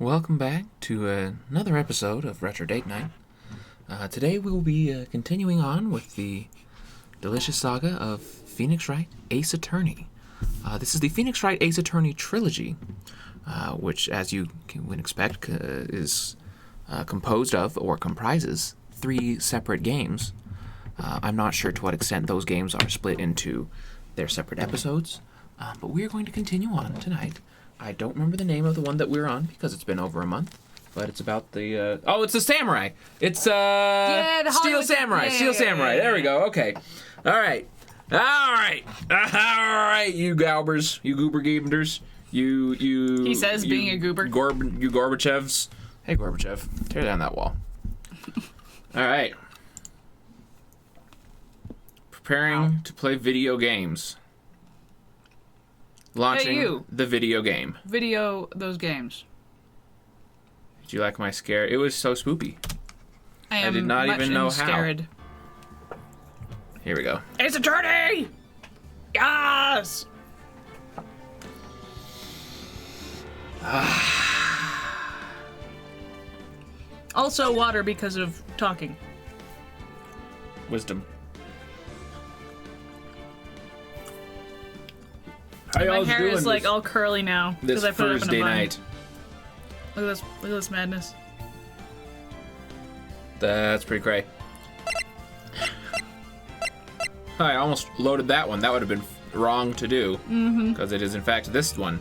welcome back to another episode of Retro Date Night. Today we will be continuing on with the delicious saga of Phoenix Wright Ace Attorney. This is the Phoenix Wright Ace Attorney trilogy, which, as you would expect, is composed of or comprises 3 separate games. I'm not sure to what extent those games are split into their separate episodes, but we're going to continue on tonight. I don't remember the name of the one that we're on because it's been over a month, but it's about the it's the samurai. It's Steel Samurai. Steel Samurai. There we go. Okay. All right, you goobers, you goober gamers, you. He says, being a goober. You Gorbachevs. Hey, Gorbachev, tear down that wall. All right. Preparing to play video games. Launching the video game. Video those games. Did you like my scare? It was so spoopy. I did not even know scared. how. Here we go. Ace Attorney! Yes! Also water because of talking. Wisdom. My hair is like all curly now because I put it up in Thursday a bun. night. Look at this madness. That's pretty cray. I almost loaded that one. That would have been wrong to do because it is in fact this one.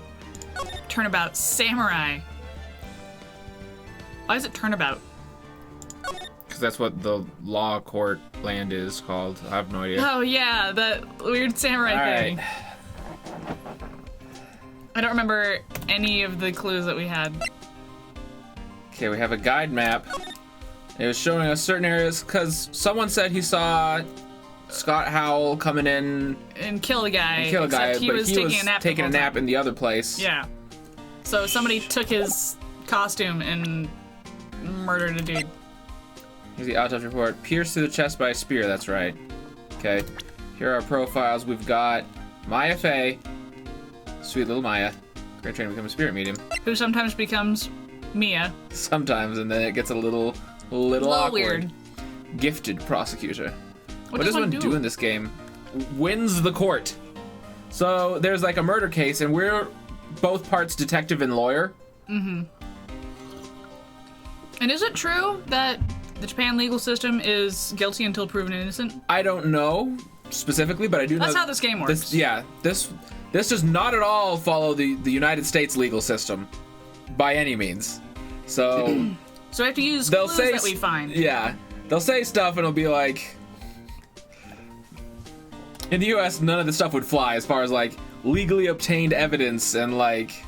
Turnabout Samurai. Why is it turnabout? Because that's what the law court land is called. I have no idea. Oh yeah, that weird samurai thing. Right. I don't remember any of the clues that we had. Okay, we have a guide map. It was showing us certain areas because someone said he saw Scott Howell coming in And kill a guy. but he was taking a nap in the other place. Yeah. So somebody took his costume and murdered a dude. Here's the autopsy report. Pierced through the chest by a spear, that's right. Okay. Here are our profiles. We've got Maya Fey. Sweet little Maya. Great train to become a spirit medium. Who sometimes becomes Mia. Sometimes, and then it gets a little awkward. Weird. Gifted prosecutor. What does one do in this game? Wins the court. So there's like a murder case, and we're both parts detective and lawyer. Mm-hmm. And is it true that the Japan legal system is guilty until proven innocent? I don't know specifically, but I do know. That's how this game works. This does not at all follow the United States legal system by any means. So so we have to use clues that we find. Yeah. They'll say stuff and it'll be like, in the US, none of this stuff would fly as far as like legally obtained evidence and like.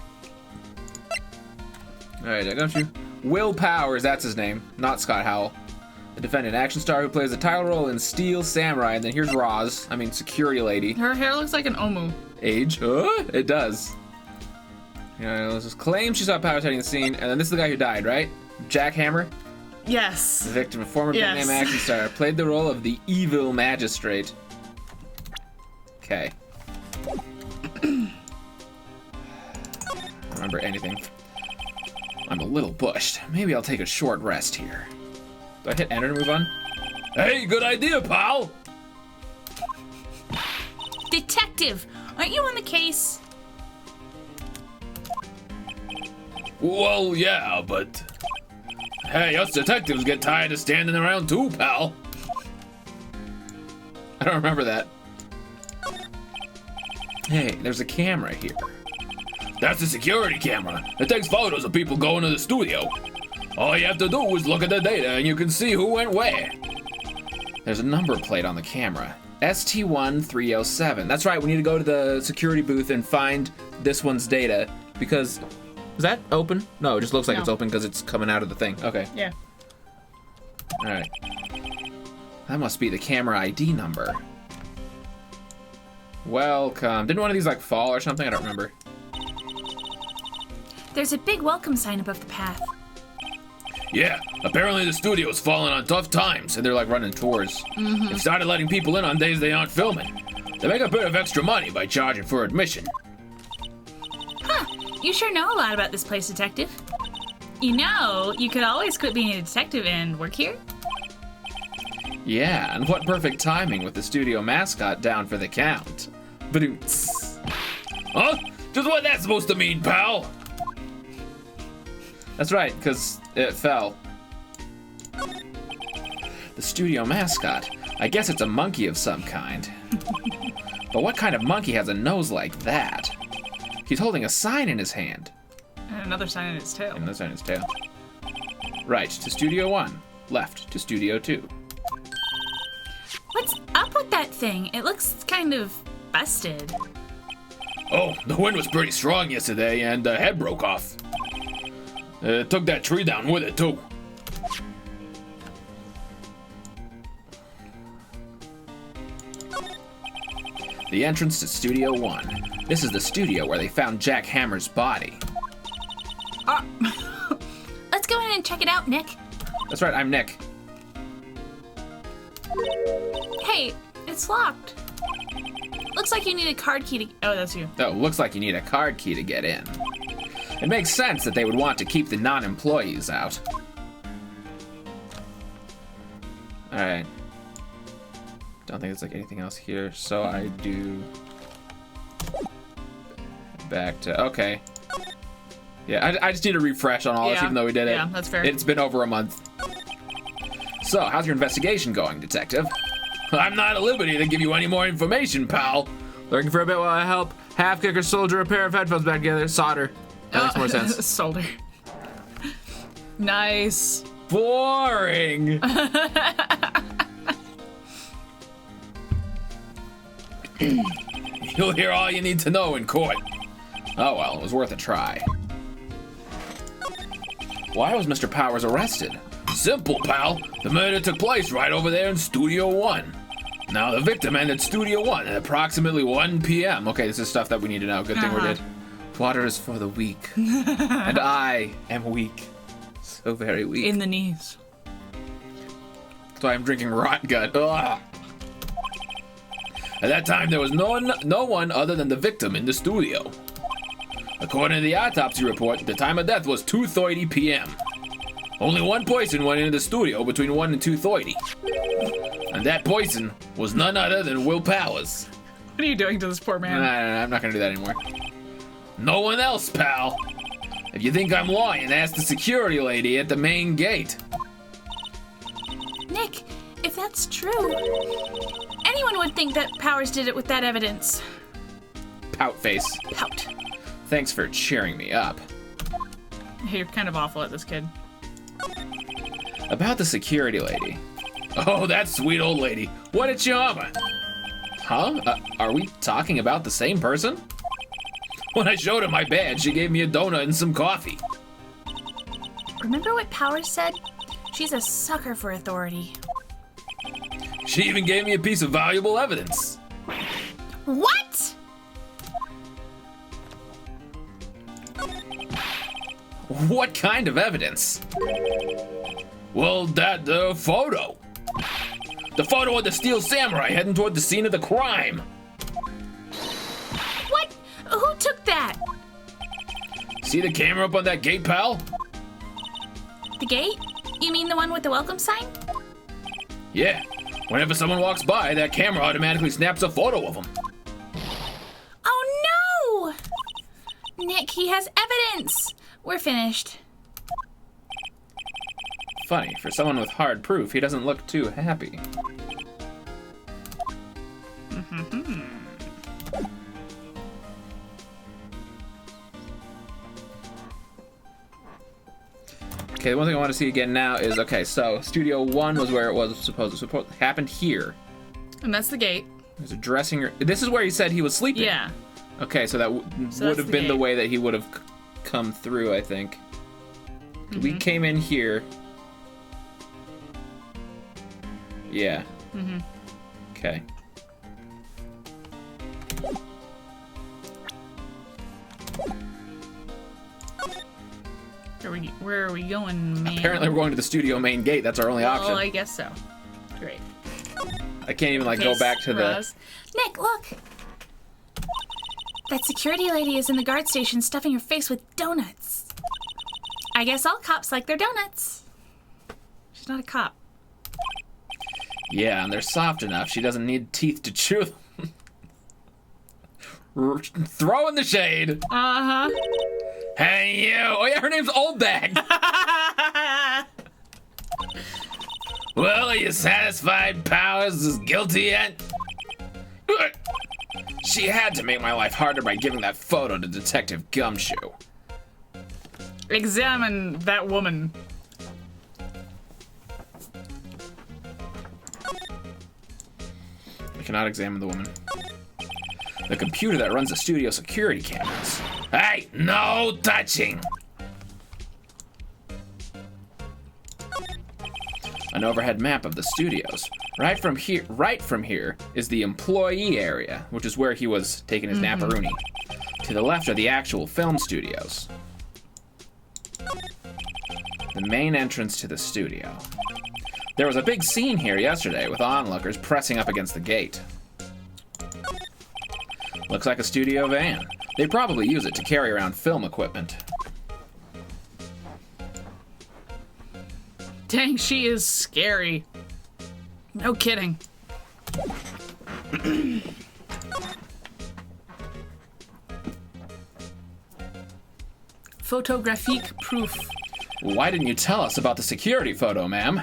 Alright, I got you. Will Powers, that's his name, not Scott Howell. The defendant, action star who plays a title role in Steel Samurai. And then here's Roz, security lady. Her hair looks like an omu. Age? It does. Let's just claim she saw Powers heading the scene, and then this is the guy who died, right? Jack Hammer? Yes. The victim, a former big-name action star, played the role of the evil magistrate. Okay. I don't remember anything. I'm a little bushed. Maybe I'll take a short rest here. Do I hit enter to move on? Hey, good idea, pal! Detective, aren't you on the case? Well, yeah, but... Hey, us detectives get tired of standing around too, pal. I don't remember that. Hey, there's a camera here. That's a security camera. It takes photos of people going to the studio. All you have to do is look at the data and you can see who went where. There's a number plate on the camera. ST1307. That's right, we need to go to the security booth and find this one's data because... Is that open? No, it just looks like it's open because it's coming out of the thing. Okay. Yeah. Alright. That must be the camera ID number. Welcome. Didn't one of these like fall or something? I don't remember. There's a big welcome sign above the path. Yeah, apparently the studio's falling on tough times and they're like running tours. They've started letting people in on days they aren't filming. They make a bit of extra money by charging for admission. Huh, you sure know a lot about this place, Detective. You know, you could always quit being a detective and work here. Yeah, and what perfect timing with the studio mascot down for the count. Ba-doom-ts. Huh? Just what that's supposed to mean, pal? That's right, because it fell. The studio mascot. I guess it's a monkey of some kind. But what kind of monkey has a nose like that? He's holding a sign in his hand. And another sign in his tail. And another sign in his tail. Right to Studio 1. Left to Studio 2. What's up with that thing? It looks kind of busted. Oh, the wind was pretty strong yesterday, and the head broke off. It took that tree down with it, too. The entrance to Studio 1. This is the studio where they found Jack Hammer's body. Let's go in and check it out, Nick. That's right, I'm Nick. Hey, it's locked. Looks like you need a card key to... Oh, that's you. Oh, looks like you need a card key to get in. It makes sense that they would want to keep the non-employees out. Alright. Don't think there's like anything else here, so I do... Back to... Okay. Yeah, I just need to refresh on all this, even though we did it. Yeah, that's fair. It's been over a month. So, how's your investigation going, detective? I'm not at liberty to give you any more information, pal. Lurking for a bit while I help. Half-kicker soldier a pair of headphones back together. Solder. That makes more sense. Solder. Nice. Boring. You'll hear all you need to know in court. Oh well, it was worth a try. Why was Mr. Powers arrested? Simple, pal. The murder took place right over there in Studio 1. Now, the victim entered Studio 1 at approximately 1 p.m. Okay, this is stuff that we need to know. Good thing we did. Water is for the weak. And I am weak. So very weak. In the knees. That's why I'm drinking rot gut. Ugh. At that time, there was no one other than the victim in the studio. According to the autopsy report, the time of death was 2:30 p.m. Only one person went into the studio between 1 and 2:30. And that person was none other than Will Powers. What are you doing to this poor man? Nah, I'm not gonna do that anymore. No one else, pal. If you think I'm lying, ask the security lady at the main gate. Nick, if that's true, anyone would think that Powers did it with that evidence. Pout face. Pout. Thanks for cheering me up. Hey, you're kind of awful at this, kid. About the security lady. Oh, that sweet old lady. What a charmer. Huh? Are we talking about the same person? When I showed her my badge, she gave me a donut and some coffee. Remember what Powers said? She's a sucker for authority. She even gave me a piece of valuable evidence. What? What kind of evidence? Well, that photo. The photo of the Steel Samurai heading toward the scene of the crime. What? Who took that? See the camera up on that gate, pal? The gate? You mean the one with the welcome sign? Yeah. Whenever someone walks by, that camera automatically snaps a photo of them. Oh no! Nick, he has evidence! We're finished. Funny, for someone with hard proof, he doesn't look too happy. Okay, the one thing I want to see again now is, okay, so Studio 1 was where it was supposed to happened here. And that's the gate. There's a dressing room. This is where he said he was sleeping. Yeah. Okay, so that would have been the way that he would have come through, I think. We came in here. Yeah. Okay. Where are we going, man? Apparently we're going to the studio main gate. That's our only option. Oh, I guess so. Great. I can't even go back to the... Nick, look! That security lady is in the guard station stuffing her face with donuts. I guess all cops like their donuts. She's not a cop. Yeah, and they're soft enough. She doesn't need teeth to chew them. Throw in the shade. Uh-huh. Hey, you. Oh, yeah, her name's Old Bag. Well, are you satisfied Powers is guilty yet? She had to make my life harder by giving that photo to Detective Gumshoe. Examine that woman. I cannot examine the woman. The computer that runs the studio security cameras. Hey, no touching! An overhead map of the studios. Right from here is the employee area, which is where he was taking his naparoonie. To the left are the actual film studios. The main entrance to the studio. There was a big scene here yesterday with onlookers pressing up against the gate. Looks like a studio van. They probably use it to carry around film equipment. Dang, she is scary. No kidding. Photographique proof. Why didn't you tell us about the security photo, ma'am?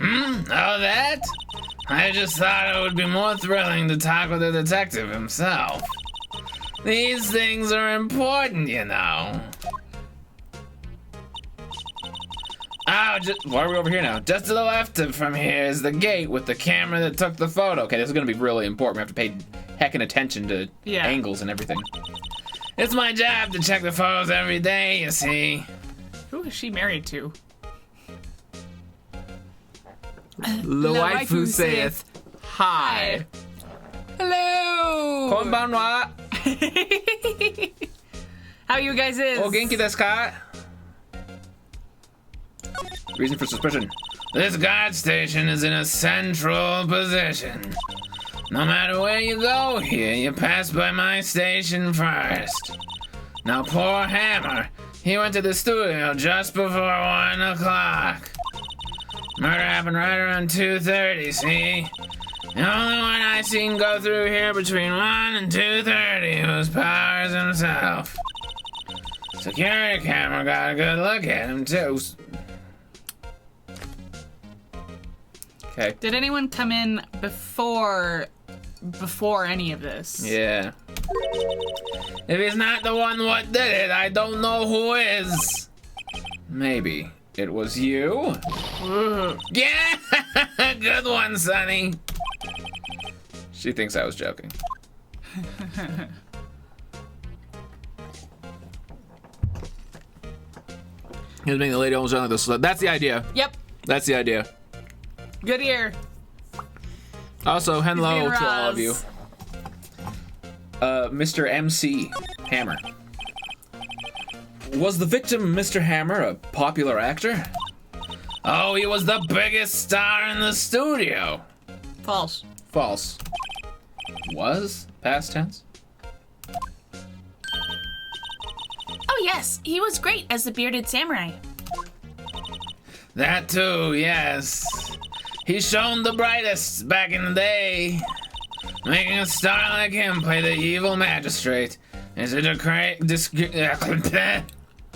Oh, that? I just thought it would be more thrilling to talk with the detective himself. These things are important, you know. Oh, why are we over here now? Just to the left from here is the gate with the camera that took the photo. Okay, this is gonna be really important. We have to pay heckin' attention to angles and everything. It's my job to check the photos every day, you see. Who is she married to? The waifu saith hi. Hello! Konbanwa. How you guys is? O genki desu ka? Reason for suspicion. This guard station is in a central position. No matter where you go here, you pass by my station first. Now poor Hammer, he went to the studio just before 1 o'clock. Murder happened right around 2:30, see? The only one I seen go through here between 1 and 2:30 was Powers himself. Security camera got a good look at him, too. Okay. Did anyone come in before any of this? Yeah. If he's not the one what did it, I don't know who is. Maybe it was you? Yeah! Good one, Sonny. She thinks I was joking. He was making the lady almost sound like this. That's the idea. Yep. That's the idea. Good ear. Also, hello He's to being all of you. Mr. MC Hammer. Was the victim Mr. Hammer a popular actor? Oh, he was the biggest star in the studio. False. False. Was? Past tense? Oh, yes. He was great as the bearded samurai. That too, yes. He shone the brightest back in the day. Making a star like him play the evil magistrate is a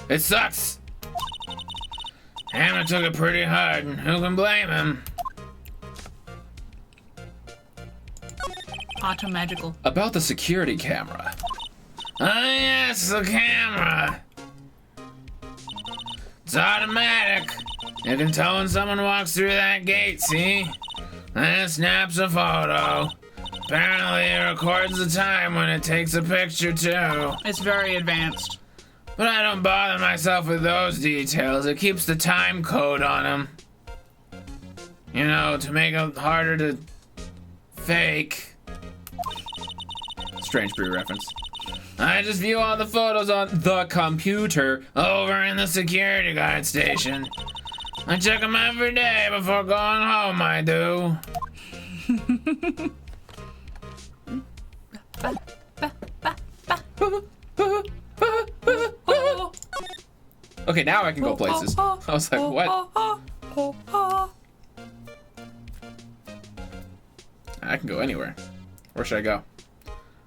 it sucks. Hammer took it pretty hard, and who can blame him? Automagical. About the security camera. Oh yes, the camera. It's automatic. You can tell when someone walks through that gate, see? Then it snaps a photo. Apparently it records the time when it takes a picture too. It's very advanced. But I don't bother myself with those details. It keeps the time code on them. You know, to make it harder to fake. Strange Brew reference. I just view all the photos on the computer over in the security guard station. I check them every day before going home, I do. Okay, now I can go places. I was like, what? I can go anywhere. Where should I go?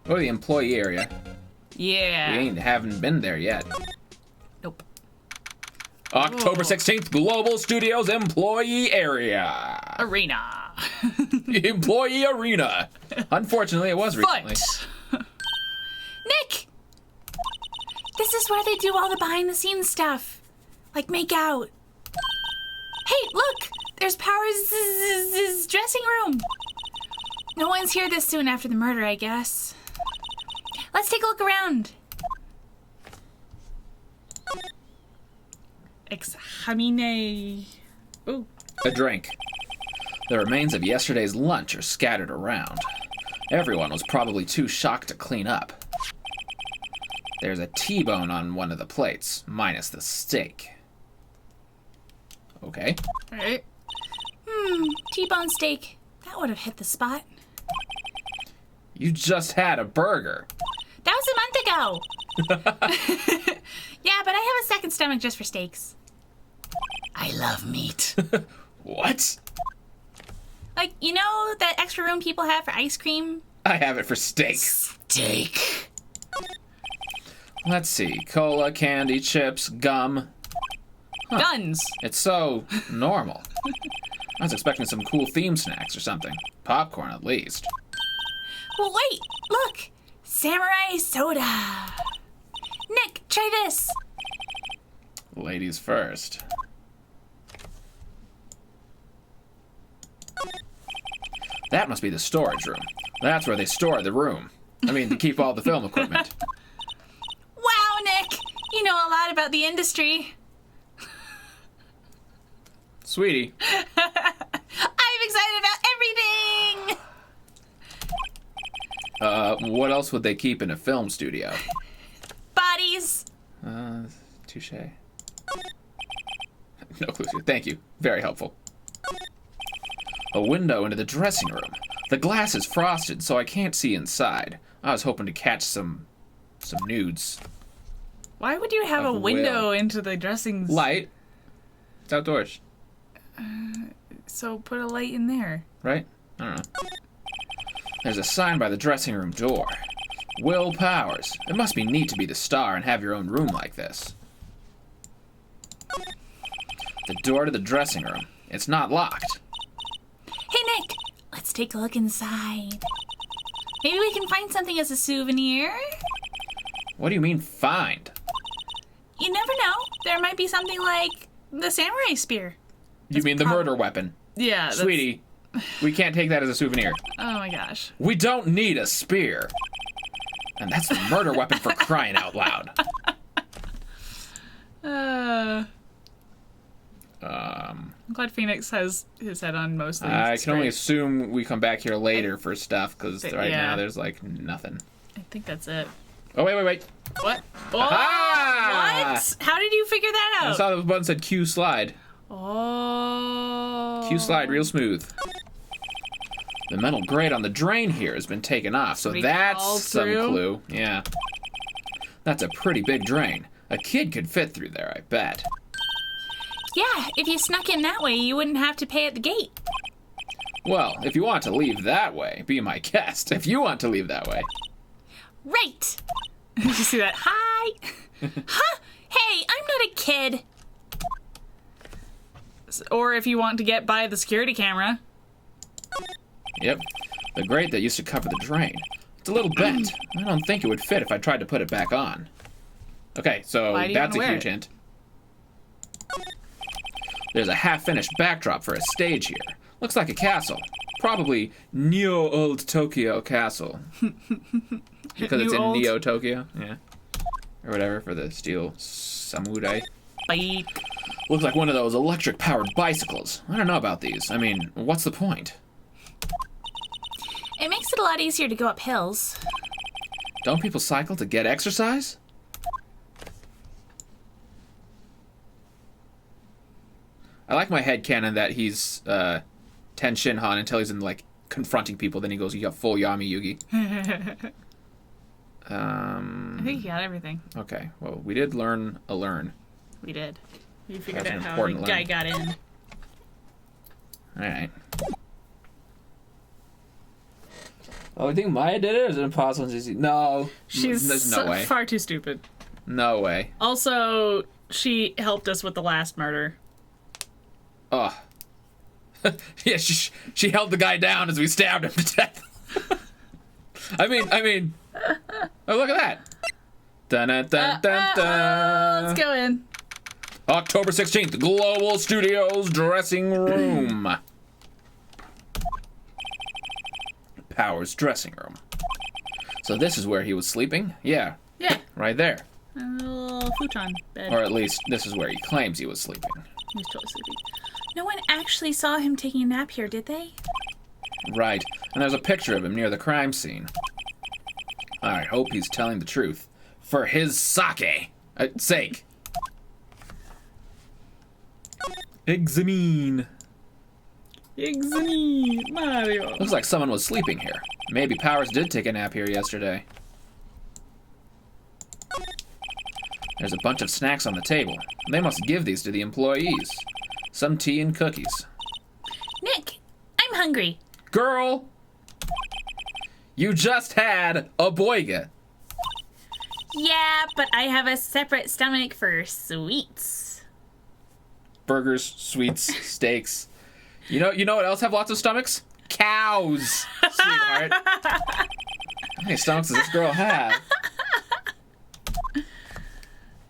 Go to the employee area. Yeah. We haven't been there yet. Nope. October 16th, Global Studios employee area. Arena. Employee arena. Unfortunately, it was recently. Nick! This is where they do all the behind-the-scenes stuff. Like make out. Hey, look! There's Powers' dressing room. No one's here this soon after the murder, I guess. Let's take a look around. Examine. Ooh. A drink. The remains of yesterday's lunch are scattered around. Everyone was probably too shocked to clean up. There's a T-bone on one of the plates, minus the steak. Okay. All right. T-bone steak. That would have hit the spot. You just had a burger. That was a month ago. Yeah, but I have a second stomach just for steaks. I love meat. What? Like, you know that extra room people have for ice cream? I have it for steak. Steak. Let's see. Cola, candy, chips, gum. Guns. It's so normal. I was expecting some cool theme snacks or something. Popcorn, at least. Well, wait. Look. Samurai soda. Nick, try this. Ladies first. That must be the storage room. That's where they store the room. I mean, to keep all the film equipment. Wow, Nick. You know a lot about the industry. Sweetie. I'm excited about everything. What else would they keep in a film studio? Bodies. Touche. No clue. Thank you. Very helpful. A window into the dressing room. The glass is frosted, so I can't see inside. I was hoping to catch some nudes. Why would you have a Of window will. into the dressing? Light. It's outdoors, So put a light in there. right? I don't know. There's a sign by the dressing room door. Will Powers. It must be neat to be the star and have your own room like this. The door to the dressing room. It's not locked. Hey, Nick. Let's take a look inside. Maybe we can find something as a souvenir? What do you mean, find? You never know. There might be something like the samurai spear. You mean the murder weapon. Yeah. That's... Sweetie, we can't take that as a souvenir. Oh my gosh. We don't need a spear. And that's the murder weapon for crying out loud. I'm glad Phoenix has his head on most things. I It's can only great. assume we come back here later for stuff, because right Yeah. now there's, like, nothing. I think that's it. Oh, wait. What? Oh, Ah! what? How did you figure that I out? saw the button said Q slide. Oh. Q slide real smooth. The metal grate on the drain here has been taken off, so Pretty that's crawled some through. clue. Yeah. That's a pretty big drain. A kid could fit through there, I bet. Yeah, if you snuck in that way, you wouldn't have to pay at the gate. Well, if you want to leave that way, be my guest. If you want to leave that way. Right. Did you see that? Hi. Huh? Hey, I'm not a kid. Or if you want to get by the security camera. Yep. The grate that used to cover the drain. It's a little bent. I don't think it would fit if I tried to put it back on. Okay, so Why do you that's a wanna wear huge it? hint. There's a half-finished backdrop for a stage here. Looks like a castle. Probably Neo Old Tokyo Castle. Because it's New in old? Neo Tokyo. Yeah. Or whatever for the steel samurai. Bike. Looks like one of those electric-powered bicycles. I don't know about these. I mean, what's the point? It makes it a lot easier to go up hills. Don't people cycle to get exercise? I like my headcanon that he's Ten Shinhan until he's in, like, confronting people. Then he goes, you got full Yami Yugi. I think you got everything. Okay, well, we did learn a learn. We did. We figured That's out an how the important guy line. got in. All right. Oh, I think Maya did it, or is it impossible? No. She's There's no way. far too stupid. No way. Also, she helped us with the last murder. Oh. Yeah, she held the guy down as we stabbed him to death. I mean. Oh, look at that. Dun dun dun dun dun. Let's go in. October 16th, Global Studios dressing room. Powers dressing room. So this is where he was sleeping? Yeah, Yeah. right there. A little futon bed. Or at least this is where he claims he was sleeping. He's totally sleepy. No one actually saw him taking a nap here, did they? Right, and there's a picture of him near the crime scene. I hope he's telling the truth. For his sake. Sake. Examine. Examine Mario. Looks like someone was sleeping here. Maybe Powers did take a nap here yesterday. There's a bunch of snacks on the table. They must give these to the employees. Some tea and cookies. Nick, I'm hungry. Girl! You just had a boiga. Yeah, but I have a separate stomach for sweets. Burgers, sweets, steaks. You know what else have lots of stomachs? Cows, sweetheart. How many stomachs does this girl have?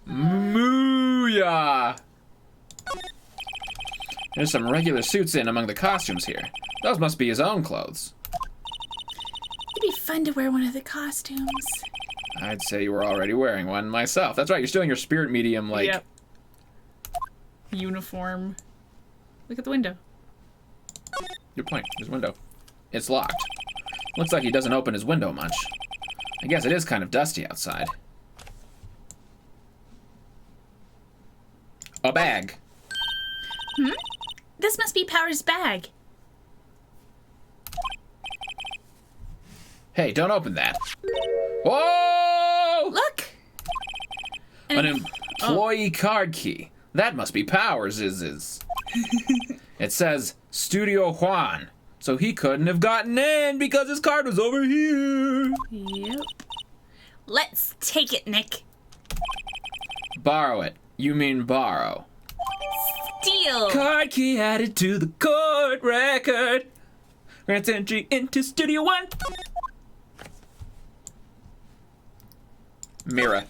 Mooyah! There's some regular suits in among the costumes here. Those must be his own clothes. It'd be fun to wear one of the costumes. I'd say you were already wearing one myself. That's right, you're still in your spirit medium, like... Yep. Uniform. Look at the window. Good point. There's a window. It's locked. Looks like he doesn't open his window much. I guess it is kind of dusty outside. A bag. This must be Power's bag. Hey, don't open that. Whoa! Look! An employee card key. That must be Powers' is. It says Studio Juan, so he couldn't have gotten in because his card was over here. Yep. Let's take it, Nick. Borrow it. You mean borrow. Deal. Card key added to the court record. Grants entry into Studio One. Mirror.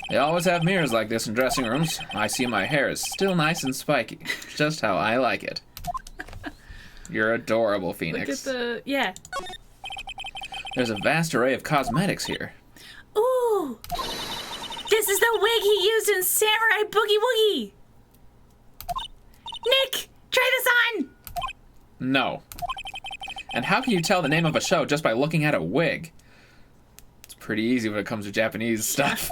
They always have mirrors like this in dressing rooms. I see my hair is still nice and spiky. Just how I like it. You're adorable, Phoenix. Look at the... Yeah. There's a vast array of cosmetics here. Ooh! This is the wig he used in Samurai Boogie Woogie! Nick! Try this on! No. And how can you tell the name of a show just by looking at a wig? It's pretty easy when it comes to Japanese stuff.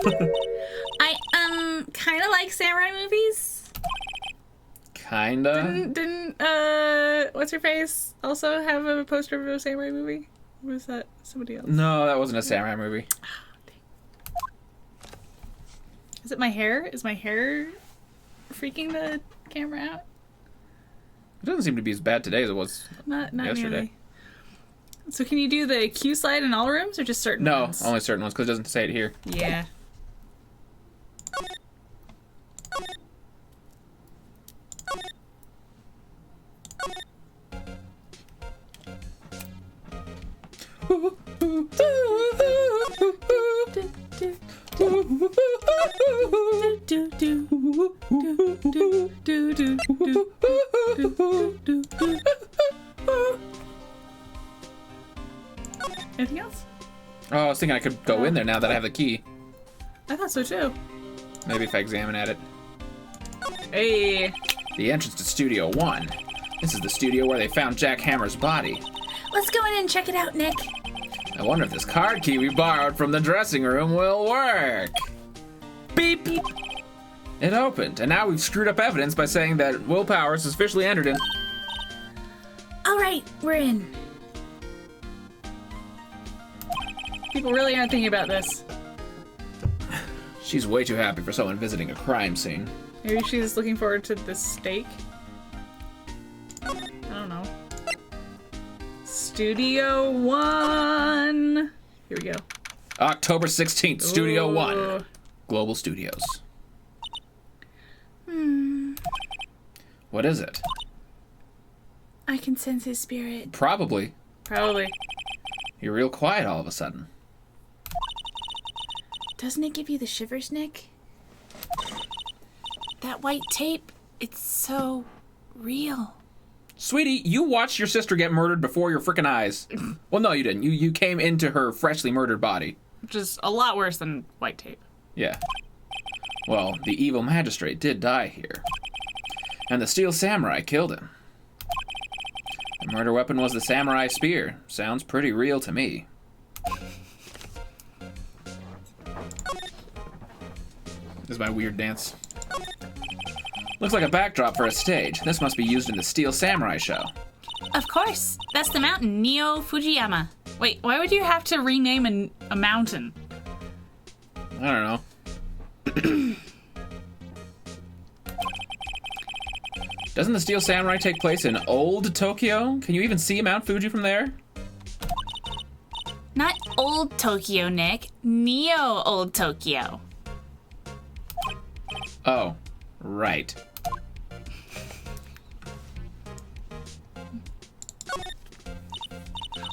I, kind of like samurai movies. Kinda. Didn't what's her face also have a poster of a samurai movie? Or was that somebody else? No, that wasn't a samurai movie. Is it my hair? Is my hair freaking the camera out? It doesn't seem to be as bad today as it was. Not Yesterday. nearly. So can you do the Q slide in all rooms or just certain No, ones? only certain ones, because it doesn't say it here. Yeah. Anything else? Oh, I was thinking I could go in there now that I have the key. I thought so too. Maybe if I examine at it. Hey. The entrance to Studio One. This is the studio where they found Jack Hammer's body. Let's go in and check it out, Nick. I wonder if this card key we borrowed from the dressing room will work. Beep! It opened, and now we've screwed up evidence by saying that Will Powers is officially entered in. All right, we're in. People really aren't thinking about this. She's way too happy for someone visiting a crime scene. Maybe she's looking forward to this steak. I don't know. Studio One. Here we go. October 16th, Studio Ooh. One. Global Studios. What is it? I can sense his spirit. Probably. Probably. You're real quiet all of a sudden. Doesn't it give you the shivers, Nick? That white tape, it's so real. Sweetie, you watched your sister get murdered before your frickin' eyes. Well, no, you didn't. You came into her freshly murdered body. Which is a lot worse than white tape. Yeah. Well, the evil magistrate did die here. And the steel samurai killed him. The murder weapon was the samurai spear. Sounds pretty real to me. This is my weird dance. Looks like a backdrop for a stage. This must be used in the Steel Samurai show. Of course. That's the mountain, Neo Fujiyama. Wait, why would you have to rename a mountain? I don't know. Doesn't the Steel Samurai take place in old Tokyo? Can you even see Mount Fuji from there? Not old Tokyo, Nick. Neo old Tokyo. Oh, right.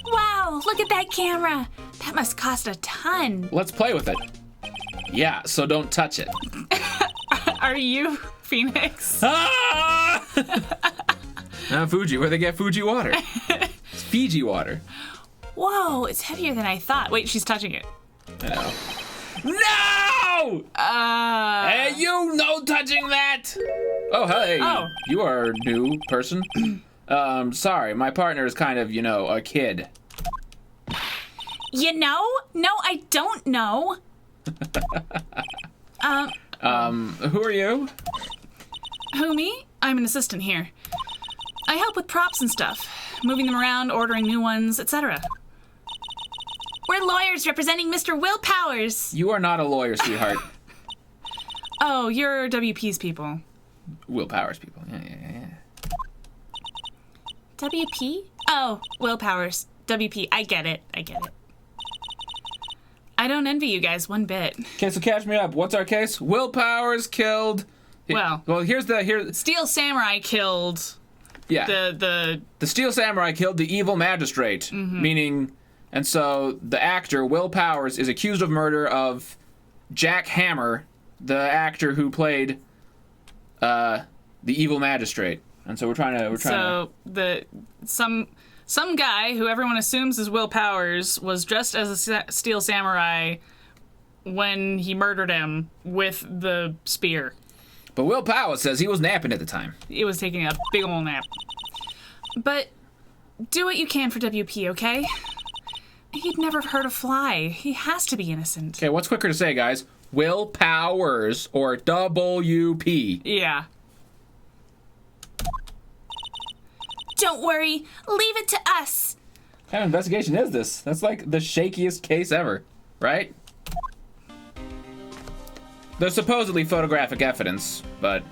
Wow, look at that camera. That must cost a ton. Let's play with it. Yeah, so don't touch it. Are you Phoenix? Ah! Fuji, where they get Fuji water? It's Fiji water. Whoa, it's heavier than I thought. Wait, she's touching it. I know. No! Hey, you no touching that! Oh, hey. Oh. You are a new person. Sorry, my partner is kind of, a kid. You know? No, I don't know. Who are you? Who, me? I'm an assistant here. I help with props and stuff. Moving them around, ordering new ones, etc. We're lawyers representing Mr. Will Powers. You are not a lawyer, sweetheart. Oh, you're WP's people. Will Powers people. Yeah. WP? Oh, Will Powers. WP. I get it. I don't envy you guys one bit. Okay, so catch me up. What's our case? Will Powers killed... Well, here's... Steel Samurai killed Yeah. the The Steel Samurai killed the evil magistrate, meaning... And so the actor, Will Powers, is accused of murder of Jack Hammer, the actor who played the evil magistrate. And so we're trying to... Some guy who everyone assumes is Will Powers was dressed as a Steel Samurai when he murdered him with the spear. But Will Powers says he was napping at the time. He was taking a big ol' nap. But do what you can for WP, okay? He'd never hurt a fly. He has to be innocent. Okay, what's quicker to say, guys? Will Powers or WP? Yeah. Don't worry. Leave it to us. What kind of investigation is this? That's like the shakiest case ever, right? There's supposedly photographic evidence, but...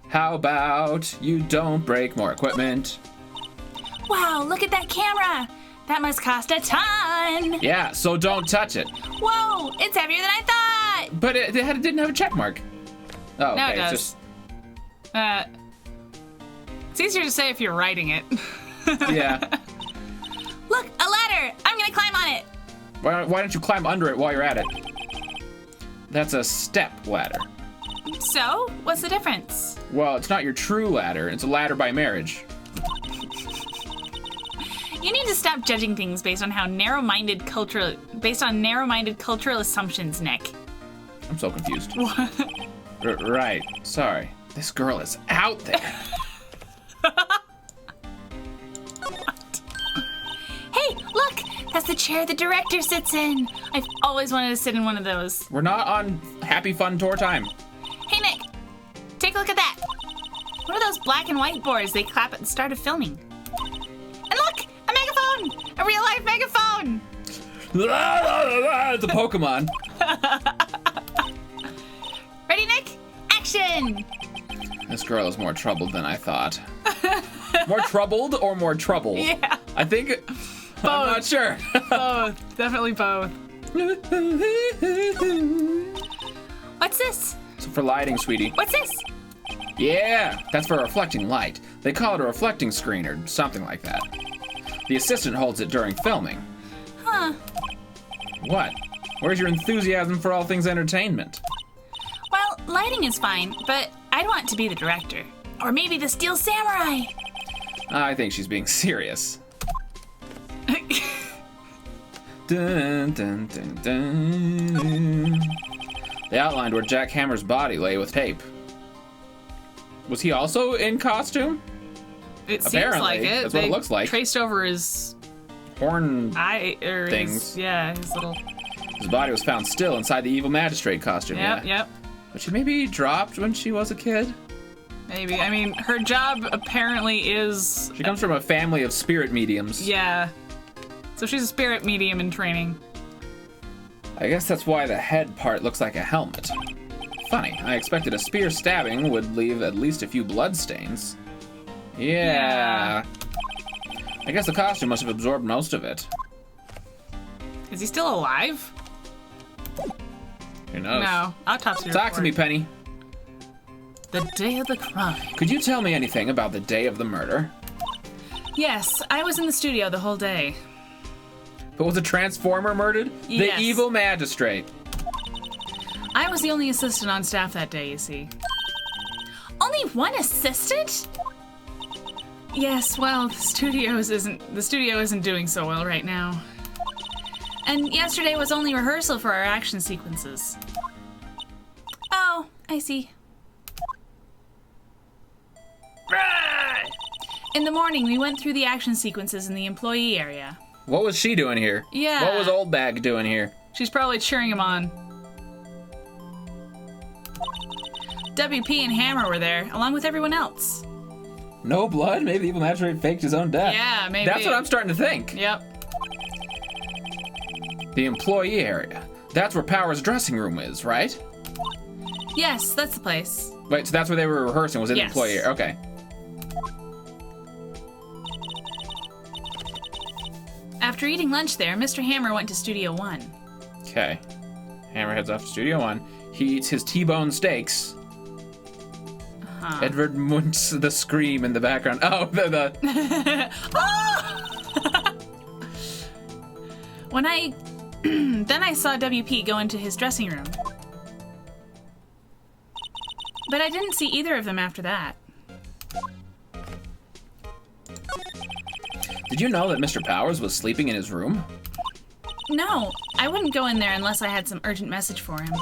How about you don't break more equipment? Wow, look at that camera. That must cost a ton. Yeah, so don't touch it. Whoa, it's heavier than I thought. But it didn't have a check mark. Oh, okay. Now it does. It's It's easier to say if you're writing it. yeah. Look, a ladder. I'm gonna climb on it. Why don't you climb under it while you're at it? That's a step ladder. So, what's the difference? Well, it's not your true ladder. It's a ladder by marriage. You need to stop judging things based on narrow-minded cultural assumptions, Nick. I'm so confused. Right. Sorry. This girl is out there. Hey, look! That's the chair the director sits in. I've always wanted to sit in one of those. We're not on Happy Fun Tour time. Hey, Nick, take a look at that. What are those black and white boards they clap at the start of filming? And look, a megaphone! A real-life megaphone! It's a Pokemon. Ready, Nick? Action! This girl is more troubled than I thought. More troubled or more trouble? Yeah. I think... Both. I'm not sure. Both. Definitely both. What's this? So for lighting, sweetie. What's this? Yeah, that's for reflecting light. They call it a reflecting screen or something like that. The assistant holds it during filming. Huh. What? Where's your enthusiasm for all things entertainment? Well, lighting is fine, but I'd want to be the director. Or maybe the Steel Samurai. I think she's being serious. Dun, dun, dun, dun. They outlined where Jack Hammer's body lay with tape. Was he also in costume? It seems Apparently, like it. that's what it looks like. Traced over his Horn eye or things. his little. His body was found still inside the evil magistrate costume. Yep. But she maybe dropped when she was a kid? Maybe. I mean, her job apparently is. She comes from a family of spirit mediums. Yeah. So she's a spirit medium in training. I guess that's why the head part looks like a helmet. Funny, I expected a spear stabbing would leave at least a few bloodstains. Yeah. I guess the costume must have absorbed most of it. Is he still alive? Who knows? No. Autopsy Talk to me, report. Penny. The day of the crime. Could you tell me anything about the day of the murder? Yes, I was in the studio the whole day. But was a transformer murdered? Yes. The evil magistrate. I was the only assistant on staff that day, you see. Only one assistant? Yes, well, the studio isn't doing so well right now. And yesterday was only rehearsal for our action sequences. Oh, I see. In the morning, we went through the action sequences in the employee area. What was she doing here? Yeah. What was Old Bag doing here? She's probably cheering him on. WP and Hammer were there, along with everyone else. No blood? Maybe the evil magistrate faked his own death. Yeah, maybe. That's what I'm starting to think. Yep. The employee area. That's where Power's dressing room is, right? Yes, that's the place. Wait, so that's where they were rehearsing, was in Yes. the employee area. Okay. After eating lunch there, Mr. Hammer went to Studio 1. Okay. Hammer heads off to Studio 1. He eats his T-bone steaks. Huh. Edward Muntz the scream in the background. Oh, the When I... then I saw WP go into his dressing room. But I didn't see either of them after that. Did you know that Mr. Powers was sleeping in his room? No, I wouldn't go in there unless I had some urgent message for him.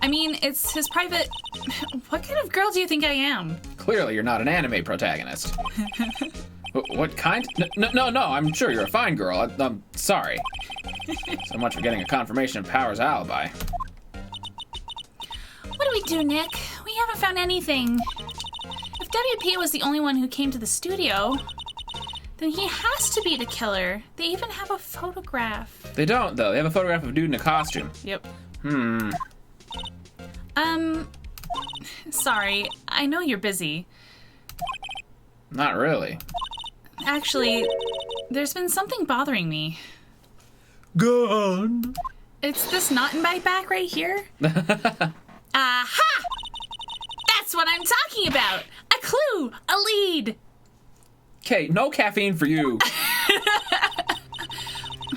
I mean, it's his private... What kind of girl do you think I am? Clearly, you're not an anime protagonist. What kind? No, I'm sure you're a fine girl. I'm sorry. So much for getting a confirmation of Power's alibi. What do we do, Nick? We haven't found anything. If WP was the only one who came to the studio, then he has to be the killer. They even have a photograph. They don't, though. They have a photograph of a dude in a costume. Yep. Sorry. I know you're busy. Not really. Actually, there's been something bothering me. Gone. It's this knot in my back right here. Aha! That's what I'm talking about! A clue! A lead! Okay, no caffeine for you.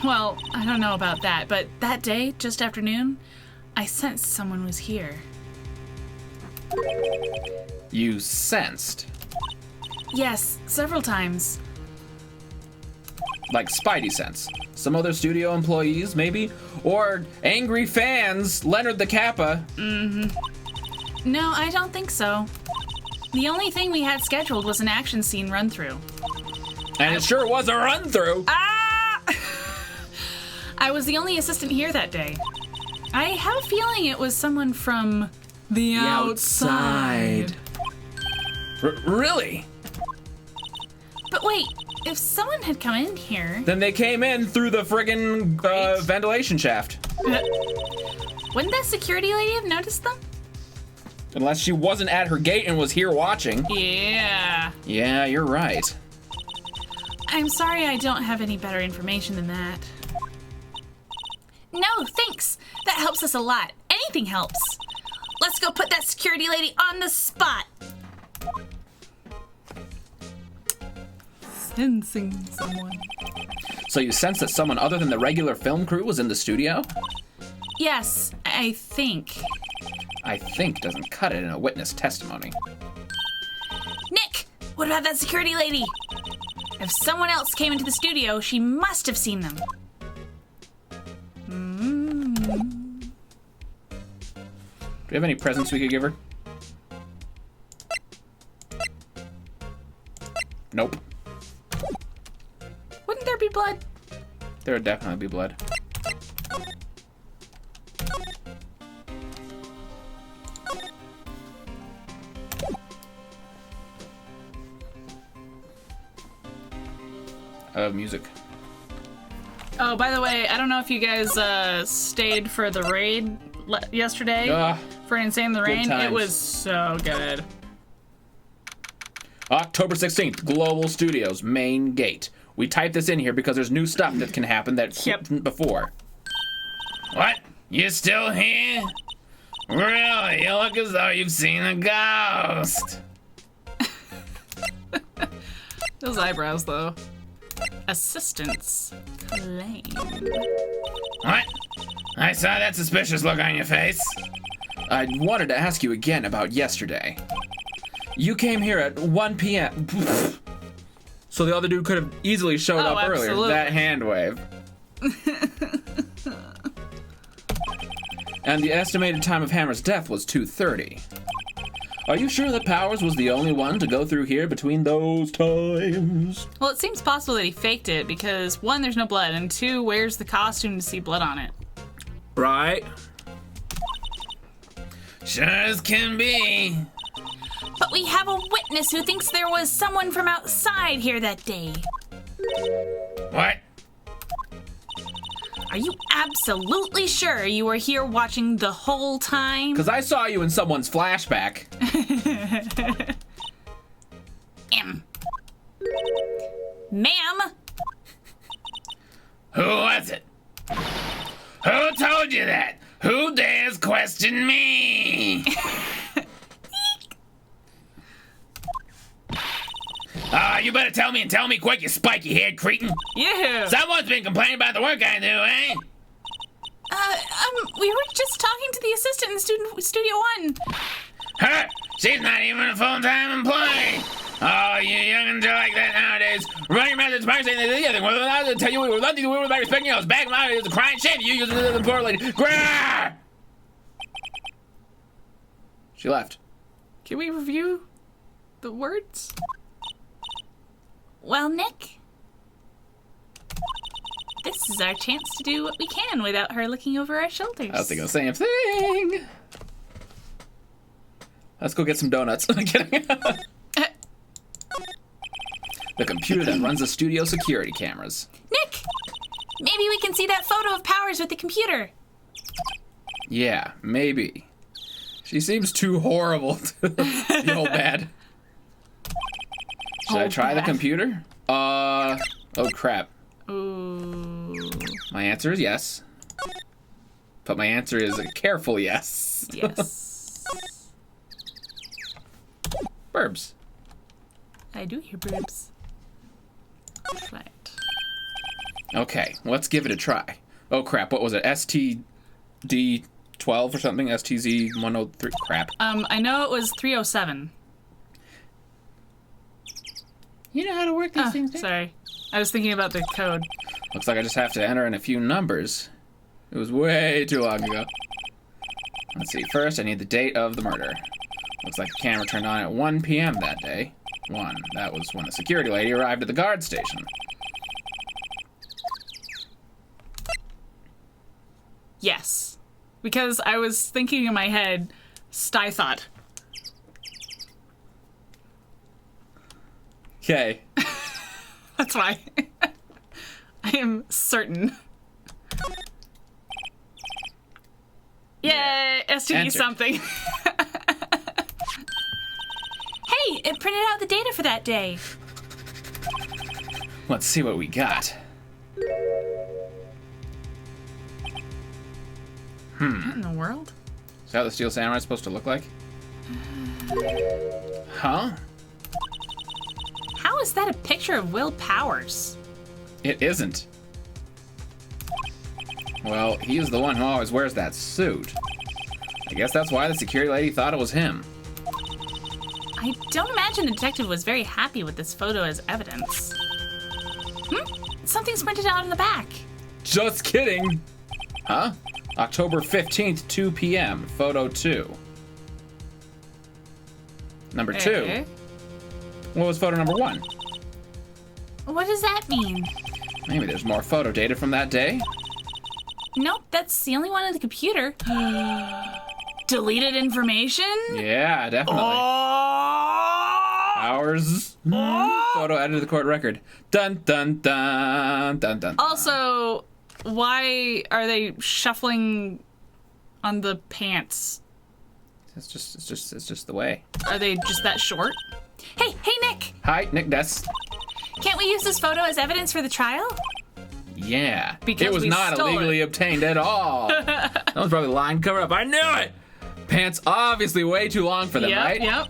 Well, I don't know about that, but that day, just after noon, I sensed someone was here. You sensed. Yes, several times. Like Spidey sense. Some other studio employees, maybe? Or angry fans, Leonard the Kappa. No, I don't think so. The only thing we had scheduled was an action scene run-through. And it sure was a run-through. Ah! I was the only assistant here that day. I have a feeling it was someone from the outside. Really? But wait, if someone had come in here... Then they came in through the friggin' Right. ventilation shaft. Wouldn't that security lady have noticed them? Unless she wasn't at her gate and was here watching. Yeah. Yeah, you're right. I'm sorry I don't have any better information than that. No, thanks. That helps us a lot. Anything helps. Let's go put that security lady on the spot. Sensing someone. So you sense that someone other than the regular film crew was in the studio? Yes, I think. I think doesn't cut it in a witness testimony. Nick, what about that security lady? If someone else came into the studio, she must have seen them. Do we have any presents we could give her? Nope. Wouldn't there be blood? There would definitely be blood. Music. Oh, by the way, I don't know if you guys stayed for the raid yesterday for Insane the Rain. times. It was so good. October 16th, Global Studios, main gate. We typed this in here because there's new stuff that can happen that couldn't before. What? You still here? Really? You look as though you've seen a ghost. Those eyebrows, though. Assistants claim. What? I saw that suspicious look on your face. I wanted to ask you again about yesterday. You came here at 1 p.m. So the other dude could have easily showed up earlier. Absolutely. That hand wave. And the estimated time of Hammer's death was 2:30. Are you sure that Powers was the only one to go through here between those times? Well, it seems possible that he faked it because, one, there's no blood, and two, where's the costume to see blood on it? Right. Sure as can be. But we have a witness who thinks there was someone from outside here that day. What? Are you absolutely sure you were here watching the whole time? Because I saw you in someone's flashback. Ma'am? Who was it? Who told you that? Who dares question me? You better tell me and tell me quick, you spiky-haired cretin. Yeah. Someone's been complaining about the work I do, eh? We were just talking to the assistant in Studio One. Her? She's not even a full-time employee. Oh, you young'uns are like that nowadays. Running around this park saying the other thing. Well, I was tell you we were lucky we were by respecting us. Back out, it's a crying shame. You use the poor lady. Grrr! She left. Can we review the words? Well, Nick, this is our chance to do what we can without her looking over our shoulders. I was thinking the same thing. Let's go get some donuts. I'm kidding. The computer that runs the studio security cameras. Nick, maybe we can see that photo of Powers with the computer. Yeah, maybe. She seems too horrible to be old bad. Should I try the computer? Oh crap. Ooh. My answer is yes. But my answer is a careful yes. Yes. Burbs. I do hear boobs. Try it. Okay, let's give it a try. Oh crap, what was it? STD 12 or something? STZ 103? Crap. I know it was 307. You know how to work these things, Sorry. I was thinking about the code. Looks like I just have to enter in a few numbers. It was way too long ago. Let's see, first I need the date of the murder. Looks like the camera turned on at 1 p.m. that day. 1. That was when the security lady arrived at the guard station. Yes. Because I was thinking in my head, Stythought. Okay. That's why. I am certain. Yeah, Yay! STD Enter. something. Hey, it printed out the data for that day. Let's see what we got. What in the world? Is that how the Steel Samurai is supposed to look like? Huh? How is that a picture of Will Powers? It isn't. Well, he is the one who always wears that suit. I guess that's why the security lady thought it was him. I don't imagine the detective was very happy with this photo as evidence. Something's printed out on the back. Just kidding! Huh? October 15th, 2 p.m., photo 2. Number 2. Eh? What was photo number 1? What does that mean? Maybe there's more photo data from that day? Nope, that's the only one on the computer. Deleted information? Yeah, definitely. Oh! Hours. Photo added to the court record. Dun dun dun dun dun. Also, why are they shuffling on the pants? It's just the way. Are they just that short? Hey, Nick! Hi, Nick Des. Can't we use this photo as evidence for the trial? Yeah. Because it was we not stole illegally obtained at all. That was probably line cover up. I knew it! Pants obviously way too long for them, right? Yep.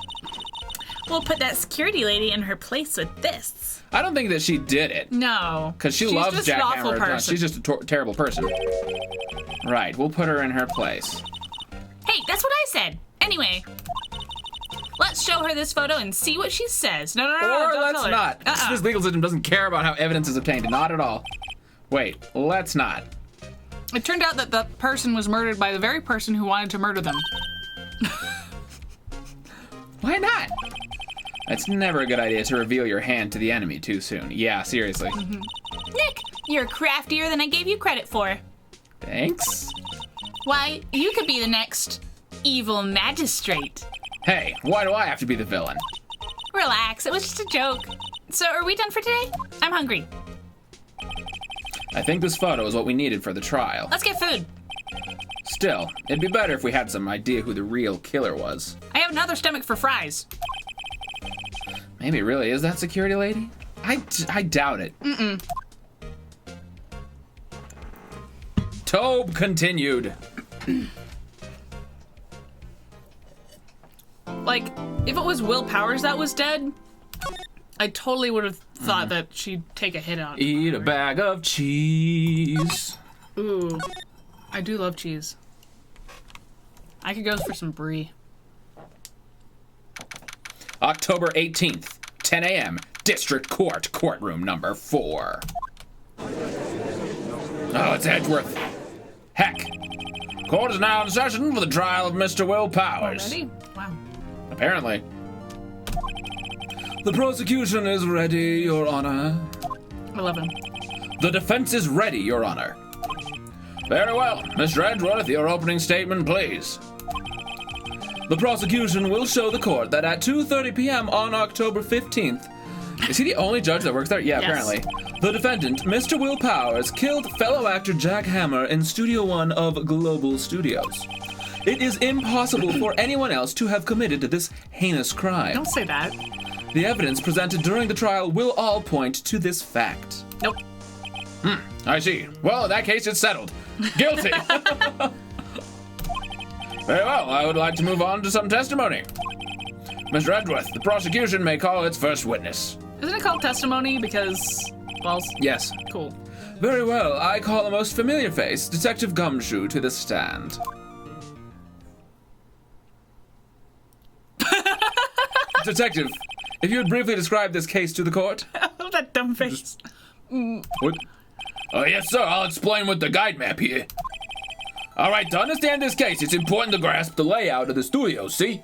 We'll put that security lady in her place with this. I don't think that she did it. No. Because she She's loves just an awful jackhammer. person. She's just a terrible person. Right, we'll put her in her place. Hey, that's what I said. Anyway, let's show her this photo and see what she says. No, Or don't let's tell her. not. This legal system doesn't care about how evidence is obtained. Not at all. Wait, let's not. It turned out that the person was murdered by the very person who wanted to murder them. Why not? It's never a good idea to reveal your hand to the enemy too soon. Yeah, seriously. Nick, you're craftier than I gave you credit for. Thanks. Why, you could be the next evil magistrate. Hey, why do I have to be the villain? Relax, it was just a joke. So are we done for today? I'm hungry. I think this photo is what we needed for the trial. Let's get food. Still, it'd be better if we had some idea who the real killer was. I have another stomach for fries. Maybe it really is that security lady? I doubt it. Tobe continued. Like, if it was Will Powers that was dead, I totally would have thought that she'd take a hit on it. Eat a bag of cheese. Ooh, I do love cheese. I could go for some brie. October 18th, 10 a.m., District Court, courtroom number 4. Oh, it's Edgeworth. Heck. Court is now in session for the trial of Mr. Will Powers. Ready? Wow. Apparently. The prosecution is ready, Your Honor. I love him. The defense is ready, Your Honor. Very well. Mr. Edgeworth, your opening statement, please. The prosecution will show the court that at 2:30 p.m. on October 15th, is he the only judge that works there? Yeah, Yes. apparently. The defendant, Mr. Will Powers, killed fellow actor Jack Hammer in Studio One of Global Studios. It is impossible for anyone else to have committed this heinous crime. Don't say that. The evidence presented during the trial will all point to this fact. Nope. I see. Well, in that case, it's settled. Guilty. Very well, I would like to move on to some testimony. Mr. Edgeworth, the prosecution may call its first witness. Isn't it called testimony because, well, Yes. cool. Very well, I call a most familiar face, Detective Gumshoe, to the stand. Detective, if you would briefly describe this case to the court. Oh, that dumb face. What? Oh, yes, sir. I'll explain with the guide map here. All right, to understand this case, it's important to grasp the layout of the studio, see?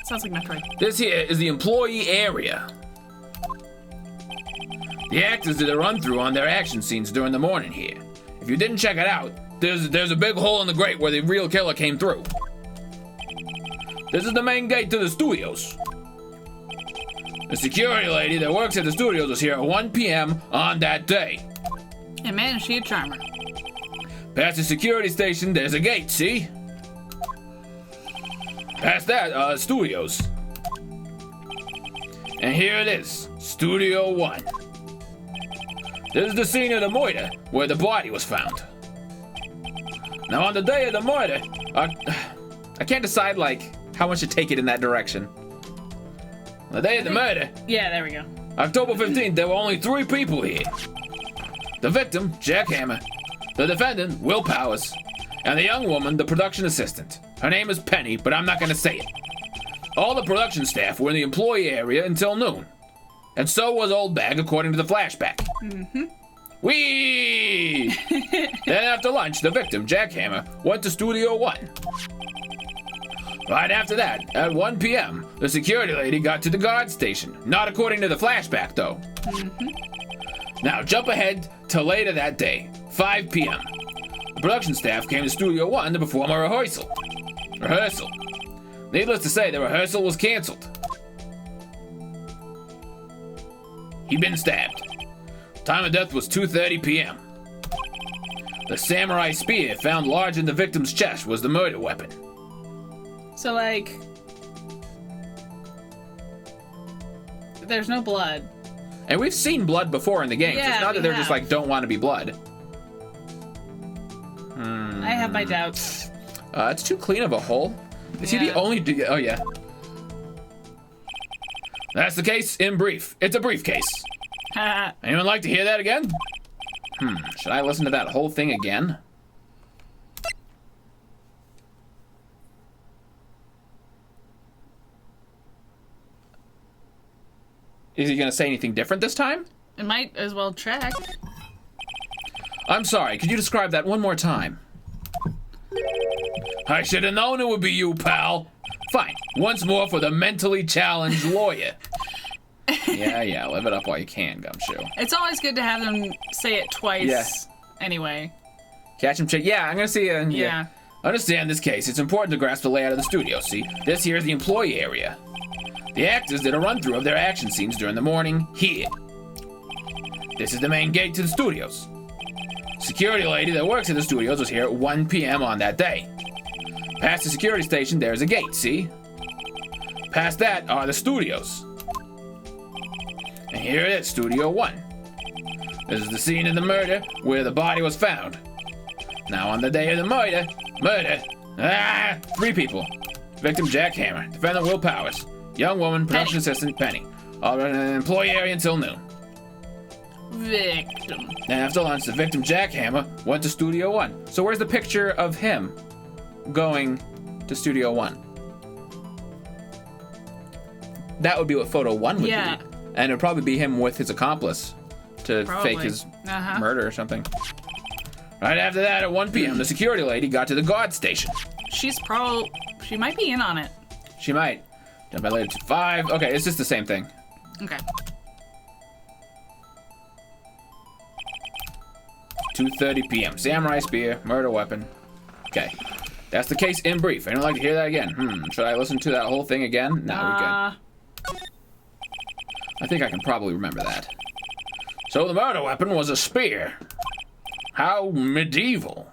Sounds like Metroid. This here is the employee area. The actors did a run-through on their action scenes during the morning here. If you didn't check it out, there's a big hole in the grate where the real killer came through. This is the main gate to the studios. The security lady that works at the studios was here at 1 p.m. on that day. And man, is she a charmer. Past the security station, there's a gate, see? Past that, studios. And here it is, Studio 1. This is the scene of the murder, where the body was found. Now, on the day of the murder, I can't decide, like, how much to take it in that direction. On the day of the murder, Yeah, there we go. October 15th, there were only 3 people here. The victim, Jack Hammer. The defendant, Will Powers. And the young woman, the production assistant. Her name is Penny, but I'm not going to say it. All the production staff were in the employee area until noon. And so was Old Bag, according to the flashback. Mm-hmm. Whee! Then after lunch, the victim, Jack Hammer, went to Studio 1. Right after that, at 1 p.m., the security lady got to the guard station. Not according to the flashback, though. Mm-hmm. Now, jump ahead to later that day, 5 p.m. The production staff came to Studio 1 to perform a rehearsal. Needless to say, the rehearsal was canceled. He'd been stabbed. Time of death was 2:30 p.m. The samurai spear found lodged in the victim's chest was the murder weapon. So, like, there's no blood. And we've seen blood before in the game, so Yeah, it's not that we they're just have. like, don't want to be blood. I have my doubts. It's too clean of a hole. Is he the Yeah. only... Oh, yeah. That's the case in brief. It's a briefcase. Anyone like to hear that again? Should I listen to that whole thing again? Is he going to say anything different this time? It might as well check. I'm sorry, could you describe that one more time? I should have known it would be you, pal. Fine, once more for the mentally challenged lawyer. Yeah, live it up while you can, Gumshoe. It's always good to have them say it twice. Yeah. Anyway. Catch him, yeah, I'm gonna see you. Yeah. Understand this case, it's important to grasp the layout of the studio, see? This here is the employee area. The actors did a run-through of their action scenes during the morning here. This is the main gate to the studios. Security lady that works at the studios was here at 1 p.m. on that day. Past the security station, there's a gate, see? Past that are the studios. And here it is, Studio 1. This is the scene of the murder where the body was found. Now on the day of the murder, 3 people. Victim Jack Hammer, defendant Will Powers, young woman, production assistant Penny. All in an employee area until noon. Victim. Then after lunch, the victim Jack Hammer went to Studio 1. So where's the picture of him going to Studio 1? That would be what photo 1 would be. And it would probably be him with his accomplice to fake his murder or something. Right after that, at 1 p.m., the security lady got to the guard station. She might be in on it. She might. Jump back later to 5. Okay, it's just the same thing. Okay. 2:30 p.m. Samurai spear, murder weapon. Okay. That's the case in brief. Anyone like to hear that again? Should I listen to that whole thing again? No, we're good. I think I can probably remember that. So the murder weapon was a spear. How medieval.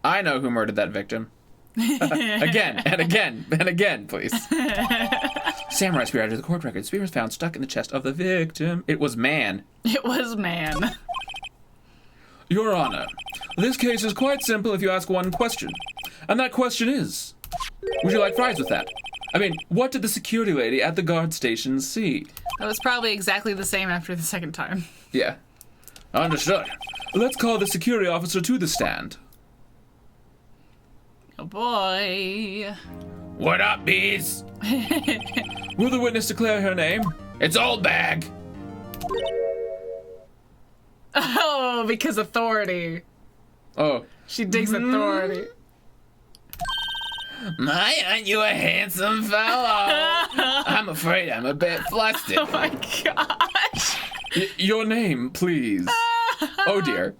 I know who murdered that victim. Again, and again, and again, please. Samurai spear out of the court record. Spear was found stuck in the chest of the victim. It was man. It was man. Your Honor, this case is quite simple if you ask one question. And that question is, would you like fries with that? I mean, what did the security lady at the guard station see? That was probably exactly the same after the second time. Yeah. Understood. Let's call the security officer to the stand. Oh boy. What up, bees? Will the witness declare her name? It's Old Bag. Oh, because authority. Oh. She digs authority. My, aren't you a handsome fellow? I'm afraid I'm a bit flustered. Oh my gosh. Your name, please. Oh dear.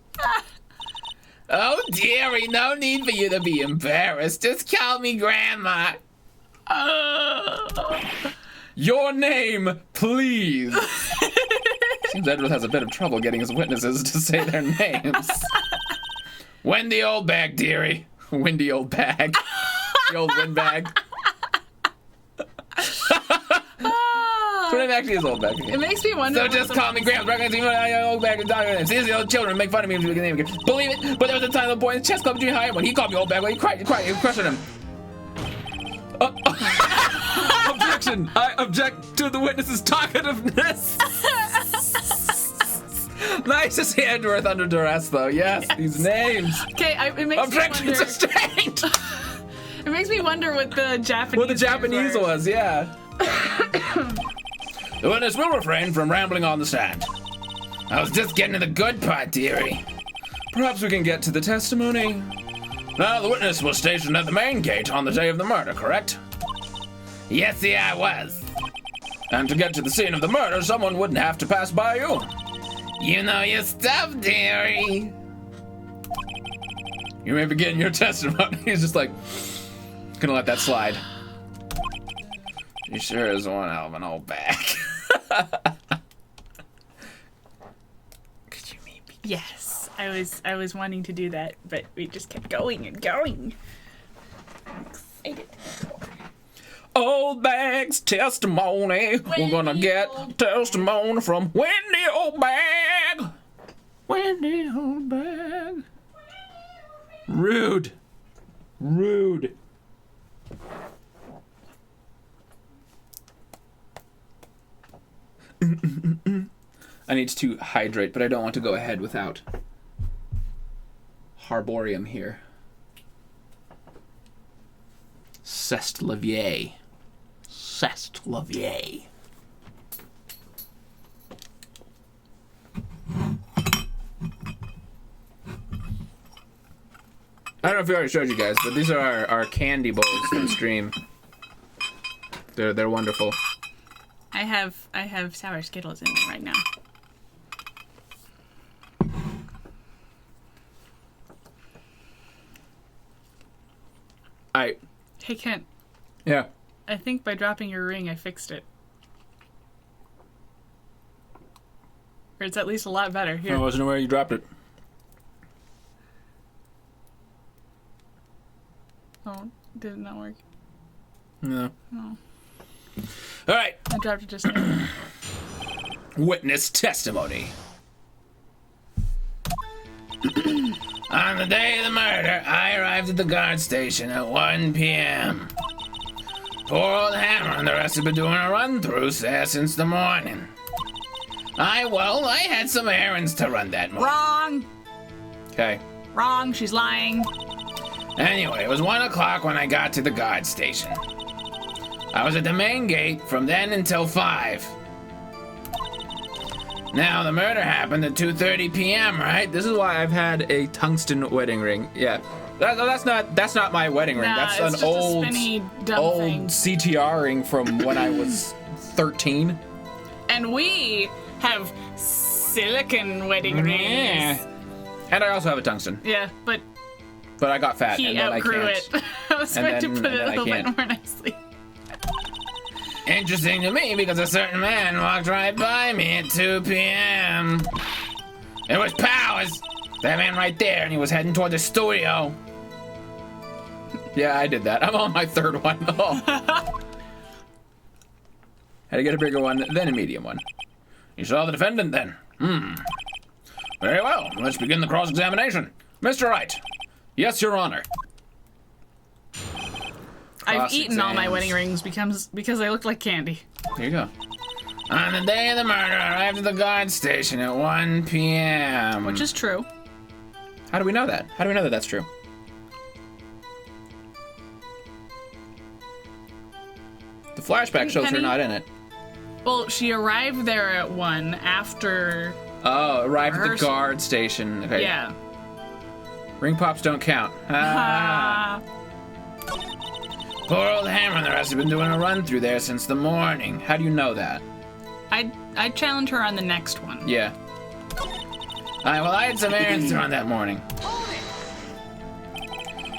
Oh dearie, no need for you to be embarrassed. Just call me Grandma. Your name, please. Seems Edward has a bit of trouble getting his witnesses to say their names. Windy old bag, dearie. Windy old bag. The old windbag. Her name actually is old bag. It makes me wonder. So just call me Gramps. Old bag and dog. See the old children make fun of me. Believe it, but there was a time the boy in the chess club junior high when he called me old bag. He cried, he was crushing him. Objection! I object to the witness's talkativeness. Nice to see Edgeworth under duress, though. Yes, these names. Okay, it makes Objection me wonder. sustained. It makes me wonder what the Japanese. What the Japanese were. was, yeah. The witness will refrain from rambling on the stand. I was just getting to the good part, dearie. Perhaps we can get to the testimony. Now, the witness was stationed at the main gate on the day of the murder, correct? Yes, I was. And to get to the scene of the murder, someone wouldn't have to pass by you. You know your stuff, dearie. You may begin your testimony. He's just like, gonna let that slide. He sure is one hell of an old bag. Could you maybe? Yes, I was wanting to do that, but we just kept going and going. I'm excited. Old bag's testimony. We're gonna get testimony from Wendy Old Bag. Wendy Old Bag. Rude. Rude. I need to hydrate, but I don't want to go ahead without Harborium here. Cest Lavier. Cest Lavier. I don't know if we already showed you guys, but these are our candy bowls for the stream. They're wonderful. I have sour Skittles in there right now. Hey Kent. Yeah. I think by dropping your ring I fixed it. Or it's at least a lot better. Here. I wasn't aware you dropped it. Oh, did it not work? No. No. All right. I dropped it just now. Witness testimony. On the day of the murder, I arrived at the guard station at 1 p.m. Poor old Hammer and the rest have been doing a run-through there since the morning. I had some errands to run that morning. Wrong! Okay. Wrong, she's lying. Anyway, it was 1 o'clock when I got to the guard station. I was at the main gate from then until 5. Now, the murder happened at 2:30 p.m., right? This is why I've had a tungsten wedding ring. Yeah. That's not my wedding ring. Nah, That's it's an just old, a spinny, dumb old thing. CTR ring from when I was 13. And we have silicon wedding rings. And I also have a tungsten. Yeah, but I got fat, he and then I outgrew can't. it. I was trying to put it a I little bit can't. more nicely. Interesting to me because a certain man walked right by me at 2 p.m. It was Powers, that man right there, and he was heading toward the studio. Yeah, I did that. I'm on my 3rd one. Oh. Had to get a bigger one, then a medium one. You saw the defendant then? Very well. Let's begin the cross-examination. Mr. Wright. Yes, Your Honor. I've eaten all my wedding rings because they look like candy. There you go. On the day of the murder, I arrived at the guard station at 1 p.m. Which is true. How do we know that? How do we know that that's true? The flashback shows her Penny? not in it. Well, she arrived there at 1 after... Oh, arrived at the Rehearsal. guard station. Okay. Yeah. Ring pops don't count. Ah. Poor old Hammer and the rest have been doing a run through there since the morning. How do you know that? I'd challenge her on the next one. Yeah. I had some errands to run that morning.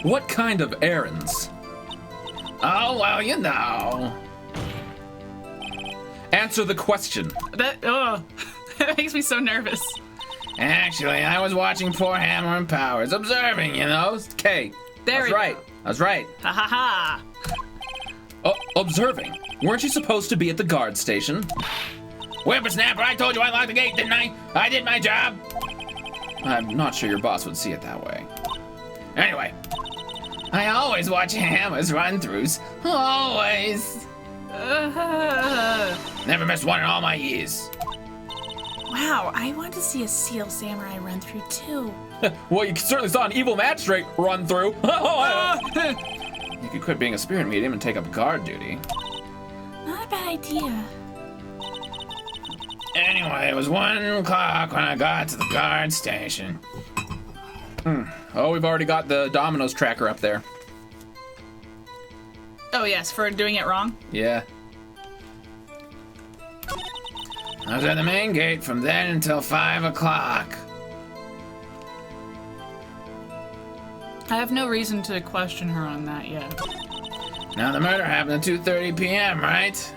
What kind of errands? Oh, well, you know. Answer the question. That makes me so nervous. Actually, I was watching poor Hammer and Powers, observing, you know. Okay, There we right. go. That's right. Ha ha ha. Oh, observing. Weren't you supposed to be at the guard station? Whippersnapper, I told you I locked the gate, didn't I? I did my job. I'm not sure your boss would see it that way. Anyway, I always watch Hammer's run-throughs. Always. Never missed one in all my years. Wow, I want to see a Seal Samurai run through too. Well, you certainly saw an evil magistrate run through. You could quit being a spirit medium and take up guard duty. Not a bad idea. Anyway, it was 1 o'clock when I got to the guard station. Oh, we've already got the Domino's tracker up there. Oh, yes, for doing it wrong? Yeah. I was at the main gate from then until 5 o'clock. I have no reason to question her on that yet. Now, the murder happened at 2:30 p.m., right?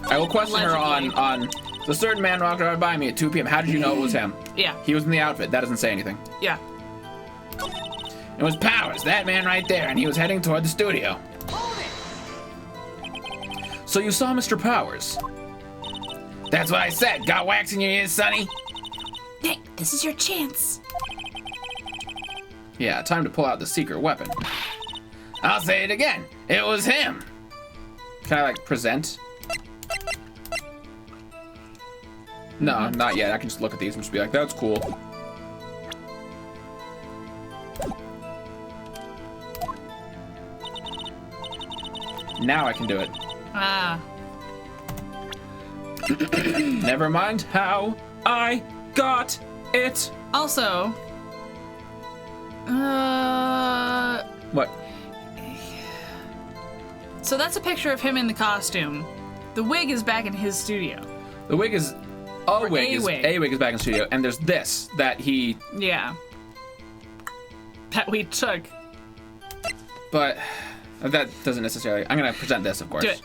I will question her on the certain man walked right by me at 2 p.m. How did you know it was him? Yeah. He was in the outfit. That doesn't say anything. Yeah. It was Powers, that man right there, and he was heading toward the studio. So you saw Mr. Powers? That's what I said. Got wax in your ears, Sonny? Hey, this is your chance. Yeah, time to pull out the secret weapon. I'll say it again. It was him. Can I, like, present? No, not yet. I can just look at these and just be like, that's cool. Now I can do it. Ah. Never mind how I got it. Also, What? so that's a picture of him in the costume. The wig is back in his studio. The wig is... A wig is back in the studio, and there's this that he... Yeah. That we took. But that doesn't necessarily... I'm going to present this, of course. Do it.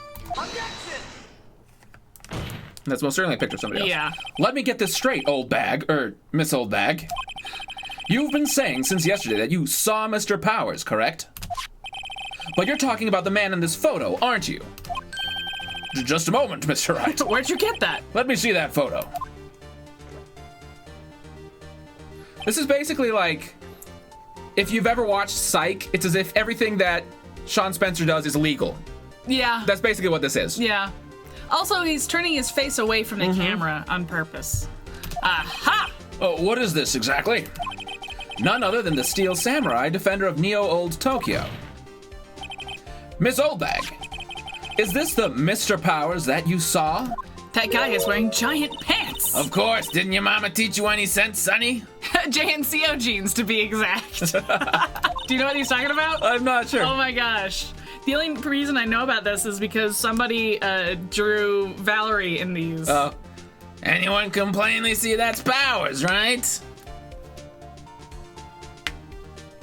That's most certainly a picture of somebody else. Yeah. Let me get this straight, old bag, Miss Old Bag. You've been saying since yesterday that you saw Mr. Powers, correct? But you're talking about the man in this photo, aren't you? Just a moment, Mr. Wright. Where'd you get that? Let me see that photo. This is basically like, if you've ever watched Psych, it's as if everything that Sean Spencer does is legal. Yeah. That's basically what this is. Yeah. Also, he's turning his face away from the camera on purpose. Aha! Oh, what is this exactly? None other than the Steel Samurai, defender of Neo-Old Tokyo. Miss Oldbag, is this the Mr. Powers that you saw? That guy is wearing giant pants. Of course. Didn't your mama teach you any sense, Sonny? JNCO jeans, to be exact. Do you know what he's talking about? I'm not sure. Oh my gosh. The only reason I know about this is because somebody drew Valerie in these. Oh. Anyone can plainly see that's Powers, right?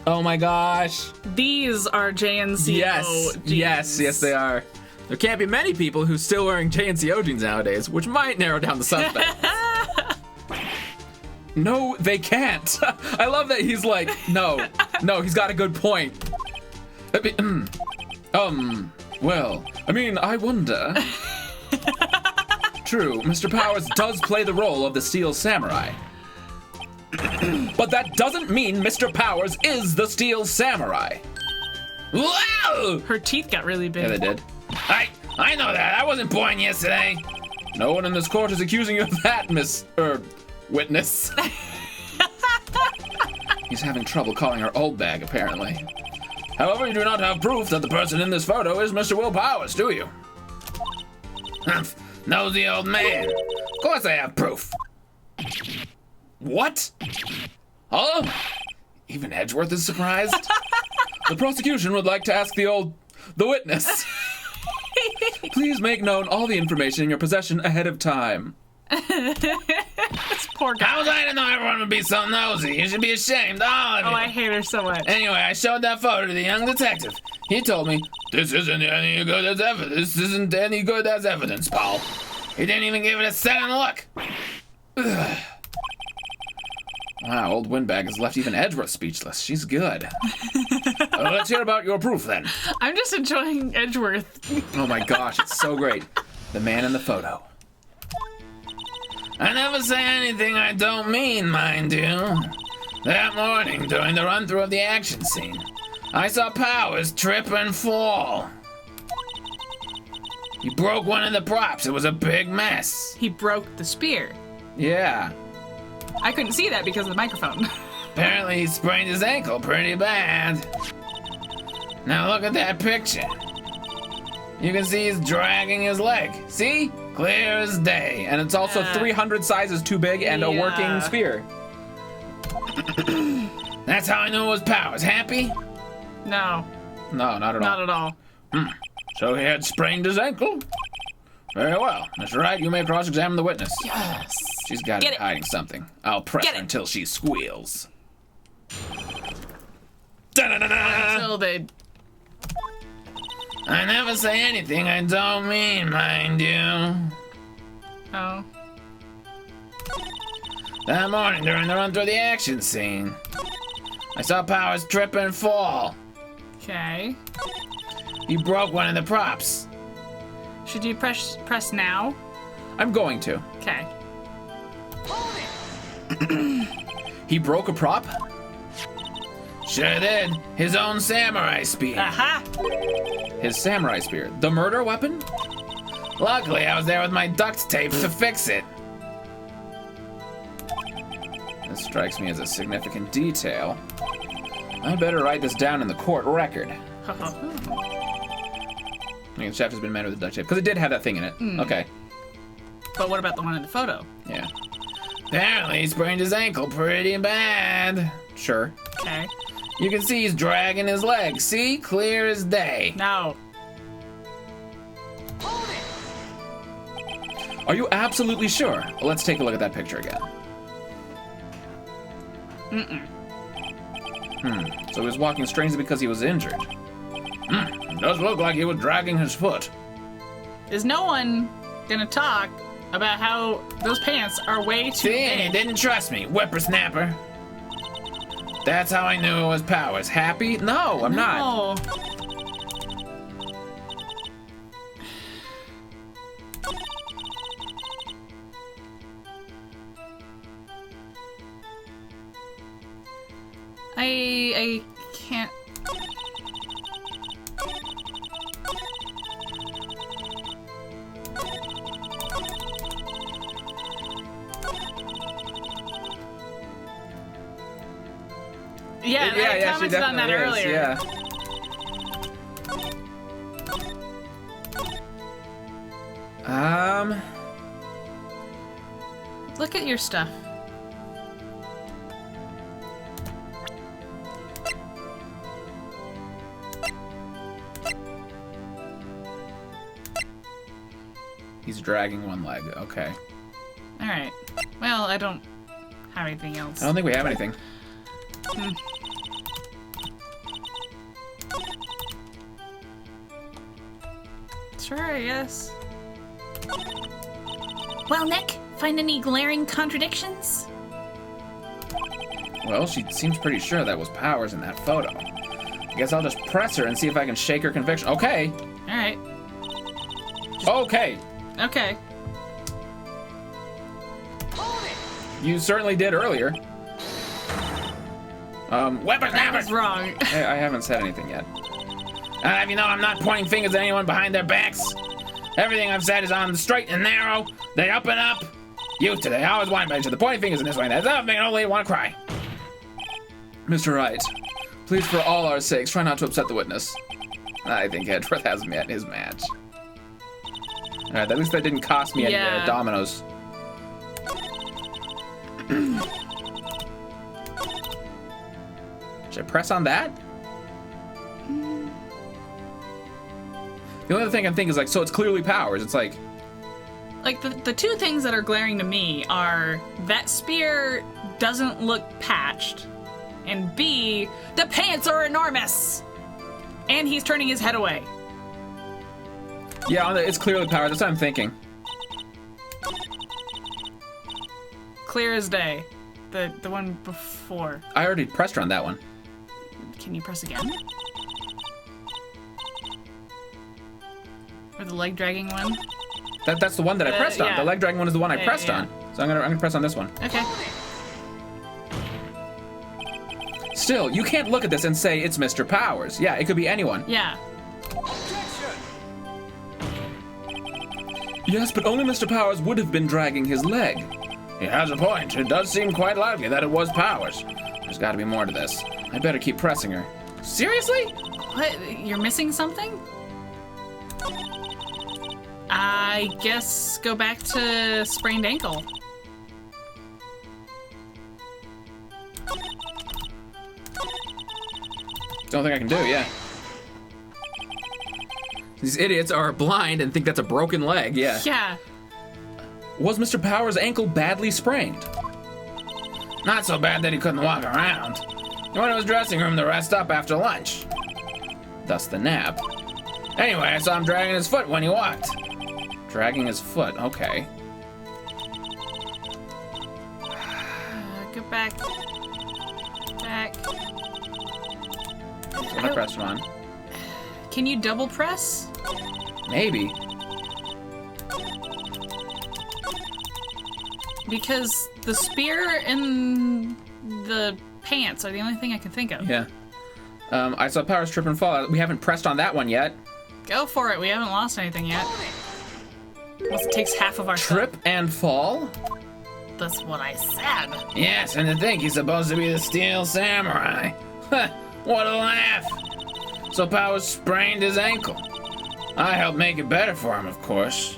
Oh my gosh. These are JNCO jeans. Yes, they are. There can't be many people who's still wearing JNCO jeans nowadays, which might narrow down the suspect. No, they can't. I love that he's like, no, he's got a good point. Well, I mean, I wonder. True, Mr. Powers does play the role of the Steel Samurai. But that doesn't mean Mr. Powers is the Steel Samurai. Wow! Her teeth got really big. Yeah, they did. I know that. I wasn't born yesterday. No one in this court is accusing you of that, witness. He's having trouble calling her old bag, apparently. However, you do not have proof that the person in this photo is Mr. Will Powers, do you? Nosy old man. Of course I have proof. What? Huh? Even Edgeworth is surprised. The prosecution would like to ask the witness. Please make known all the information in your possession ahead of time. This poor guy. How was I to know everyone would be so nosy? You should be ashamed, all of you. Oh, I hate her so much. Anyway, I showed that photo to the young detective. He told me, this isn't any good as evidence. This isn't any good as evidence, Paul. He didn't even give it a second look. Ugh. Wow, old Windbag has left even Edgeworth speechless. She's good. Let's hear about your proof, then. I'm just enjoying Edgeworth. Oh my gosh, it's so great. The man in the photo. I never say anything I don't mean, mind you. That morning, during the run-through of the action scene, I saw Powers trip and fall. He broke one of the props. It was a big mess. He broke the spear. Yeah. I couldn't see that because of the microphone. Apparently he sprained his ankle pretty bad. Now look at that picture. You can see he's dragging his leg. See? Clear as day. And it's also 300 sizes too big and a working spear. That's how I knew it was Powers. Happy? No, No, not at all. not at all. So he had sprained his ankle? Very well. Mr. Wright, you may cross-examine the witness. Yes. She's got to Get be it. hiding something. I'll press Get her it. until she squeals. Da-da-da-da. Until they... I never say anything I don't mean, mind you. Oh. That morning during the run through the action scene, I saw Powers trip and fall. Okay. He broke one of the props. Should you press now? I'm going to. Okay. He broke a prop? Sure did. His own samurai spear. Aha! His samurai spear. The murder weapon? Luckily, I was there with my duct tape to fix it. This strikes me as a significant detail. I better write this down in the court record. I mean, the chef has been mad with the duct tape because it did have that thing in it. Okay. But what about the one in the photo? Yeah. Apparently, he sprained his ankle pretty bad. Sure. Okay. You can see he's dragging his leg. See? Clear as day. No. Are you absolutely sure? Let's take a look at that picture again. So he was walking strangely because he was injured. It does look like he was dragging his foot. Is no one gonna talk about how those pants are way too See? He big? didn't trust me, whippersnapper. That's how I knew it was Powers. Happy? No, I'm not. No. I can't. Yeah, I commented on that earlier. Yeah. Look at your stuff. He's dragging one leg. Okay. All right. Well, I don't have anything else. I don't think we have anything. Sure, I guess. Well, Nick, find any glaring contradictions? Well, she seems pretty sure that was Powers in that photo. I guess I'll just press her and see if I can shake her conviction. Okay. All right. Okay. Okay. You certainly did earlier. That Whippersnapper! was wrong. I haven't said anything yet. I'll have you know I'm not pointing fingers at anyone behind their backs. Everything I've said is on the straight and narrow. They up and up. Used to, they always want to the pointing fingers in this way and that. That'll make an old lady want to cry. Mr. Wright, please, for all our sakes, try not to upset the witness. I think Edgeworth has met his match. Alright, at least that didn't cost me any Yeah. dominoes. Should I press on that? The only other thing I think is like, so it's clearly Powers. It's like, Like, the two things that are glaring to me are that spear doesn't look patched, and B, the pants are enormous! And he's turning his head away. yeah, it's clearly Powers. That's what I'm thinking. Clear as day. The one before. I already pressed her on that one. Can you press again? Or the leg dragging one? That's the one that I pressed on. yeah. The leg dragging one is the one I Yeah, pressed yeah. on. So I'm gonna press on this one. Okay. Still, you can't look at this and say it's Mr. Powers. Yeah, it could be anyone. Yeah. Yes, but only Mr. Powers would have been dragging his leg. He has a point. It does seem quite likely that it was Powers. There's got to be more to this. I better keep pressing her. Seriously? What? You're missing something? I guess go back to sprained ankle. Don't think I can do, yeah. These idiots are blind and think that's a broken leg, yeah. Yeah. Was Mr. Powers' ankle badly sprained? Not so bad that he couldn't walk around. He went to his dressing room to rest up after lunch. Thus the nap. Anyway, I saw him dragging his foot when he walked. Dragging his foot, okay. Go back. Back. So I pressed him on. Can you double press? Maybe. Because the spear and the pants are the only thing I can think of. Yeah. I saw Powers trip and fall. We haven't pressed on that one yet. Go for it. We haven't lost anything yet. Unless it takes half of our Trip and fall? stuff. That's what I said. Yes, and to think he's supposed to be the Steel Samurai. What a laugh. So Powers sprained his ankle. I helped make it better for him, of course.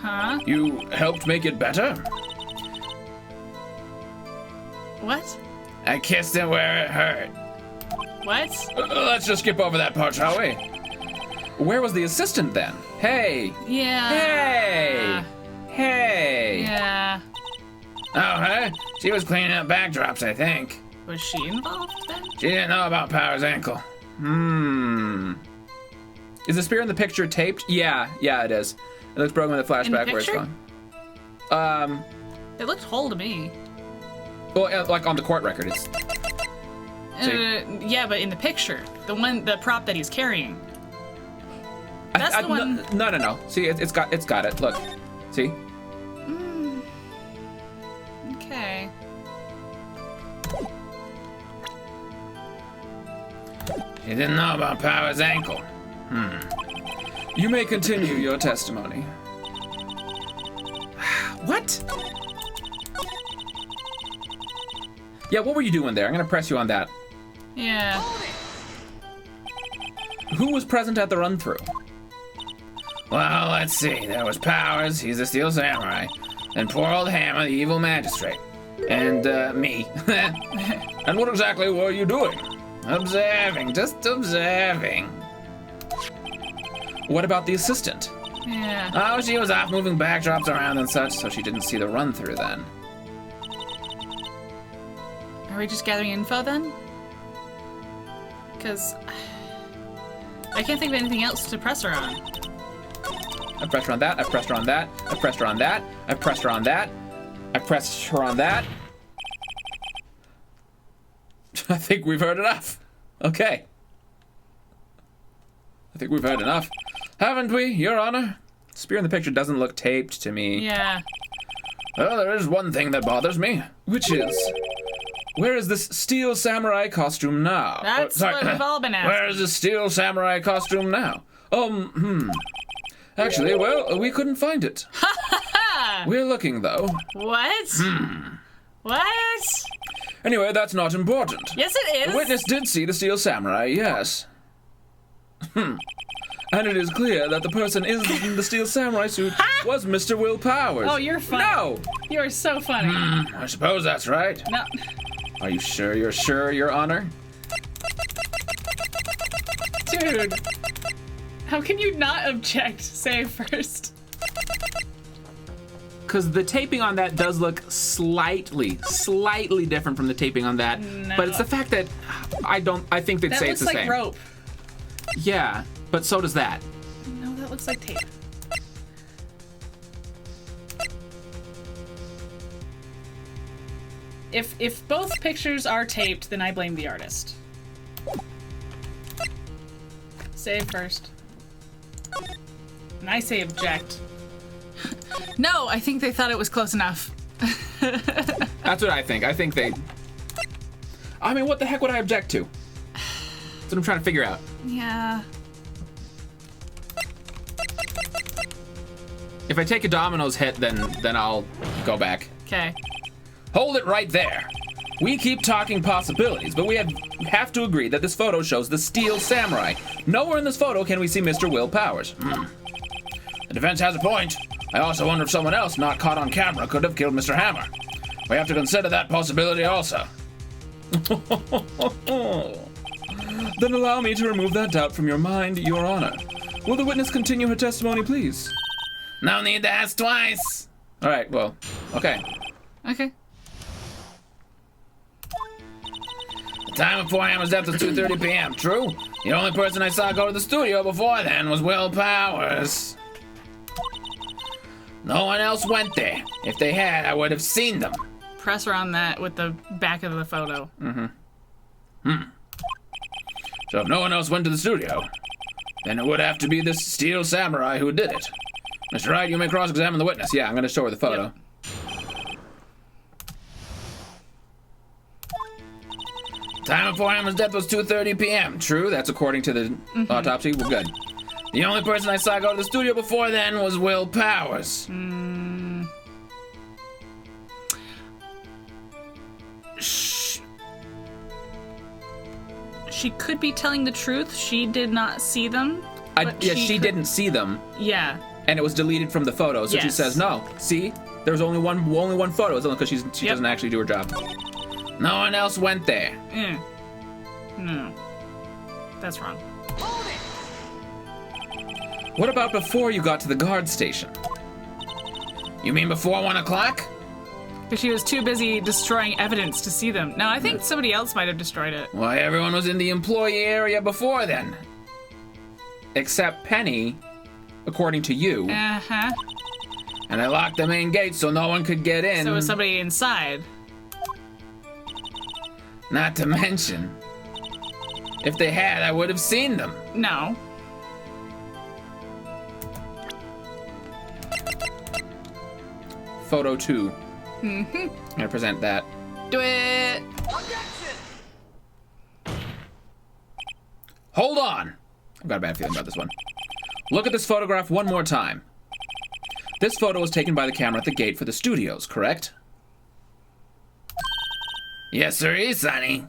Huh? You helped make it better? What? I kissed it where it hurt. What? Let's just skip over that part, shall we? Where was the assistant then? Hey! Yeah. Hey! Hey! Yeah. Oh, huh? She was cleaning up backdrops, I think. Was she involved then? She didn't know about Powers' ankle. Is the spear in the picture taped? Yeah, it is. It looks broken with a flashback where it's picture? gone. It looked whole to me. Well, like on the court record, it's. Yeah, but in the picture, the prop that he's carrying. That's the one. No. See, it's got it. Look, see. Okay. She didn't know about Powers' ankle. You may continue your testimony. What? Yeah, what were you doing there? I'm gonna press you on that. Yeah. Who was present at the run-through? Well, let's see. There was Powers, he's the Steel Samurai, and poor old Hammer, the evil magistrate, and me. And what exactly were you doing? Observing, just observing. What about the assistant? Yeah. Oh, she was off moving backdrops around and such, so she didn't see the run-through then. Are we just gathering info then? Because I can't think of anything else to press her on. I pressed her on that, I pressed her on that, I pressed her on that, I pressed her on that, I pressed her on that. I think we've heard enough. Okay. I think we've heard enough. Haven't we, Your Honor? Spear in the picture doesn't look taped to me. Yeah. Well, there is one thing that bothers me, which is, where is this Steel Samurai costume now? That's what we've all been asking. Where is this Steel Samurai costume now? Actually, well, we couldn't find it. We're looking, though. What? What? Anyway, that's not important. Yes, it is. The witness did see the Steel Samurai, yes. And it is clear that the person in the Steel Samurai suit was Mr. Will Powers. Oh, you're funny. No! You are so funny. I suppose that's right. No. Are you sure, Your Honor? Dude. How can you not object? Say first. Because the taping on that does look slightly different from the taping on that. No. But it's the fact that I think they'd That say looks it's the like same. rope. Yeah, but so does that. No, that looks like tape. if both pictures are taped, then I blame the artist. Save first. And I say object. No, I think they thought it was close enough. That's what I think. I think they... I mean, what the heck would I object to? That's what I'm trying to figure out. Yeah. If I take a Domino's hit, then I'll go back. Okay. Hold it right there. We keep talking possibilities, but we have to agree that this photo shows the Steel Samurai. Nowhere in this photo can we see Mr. Will Powers. The defense has a point. I also wonder if someone else not caught on camera could have killed Mr. Hammer. We have to consider that possibility also. Then allow me to remove that doubt from your mind, Your Honor. Will the witness continue her testimony, please? No need to ask twice. All right, well, okay. Okay. The time of poor Hammer's death was 2:30 p.m., true? The only person I saw go to the studio before then was Will Powers. No one else went there. If they had, I would have seen them. Press around that with the back of the photo. So if no one else went to the studio, then it would have to be this Steel Samurai who did it. Mr. Wright, you may cross-examine the witness. Yeah, I'm going to show her the photo. Yep. Time of poor Hammer's death was 2:30 p.m. True, that's according to the autopsy. We're good. The only person I saw go to the studio before then was Will Powers. She could be telling the truth. She did not see them. She didn't see them. Yeah. And it was deleted from the photo, so she Yes. says, no, see? There's only one photo. It's only because she Yep. doesn't actually do her job. No one else went there. No. That's wrong. What about before you got to the guard station? You mean before 1 o'clock? Because she was too busy destroying evidence to see them. No, I think somebody else might have destroyed it. Why, everyone was in the employee area before then. Except Penny, according to you. Uh-huh. And I locked the main gate so no one could get in. So was somebody inside? Not to mention, if they had, I would have seen them. No. Photo 2. I'm gonna present that. Do it. Hold on! I've got a bad feeling about this one. Look at this photograph one more time. This photo was taken by the camera at the gate for the studios, correct? Yes, sir, Sonny.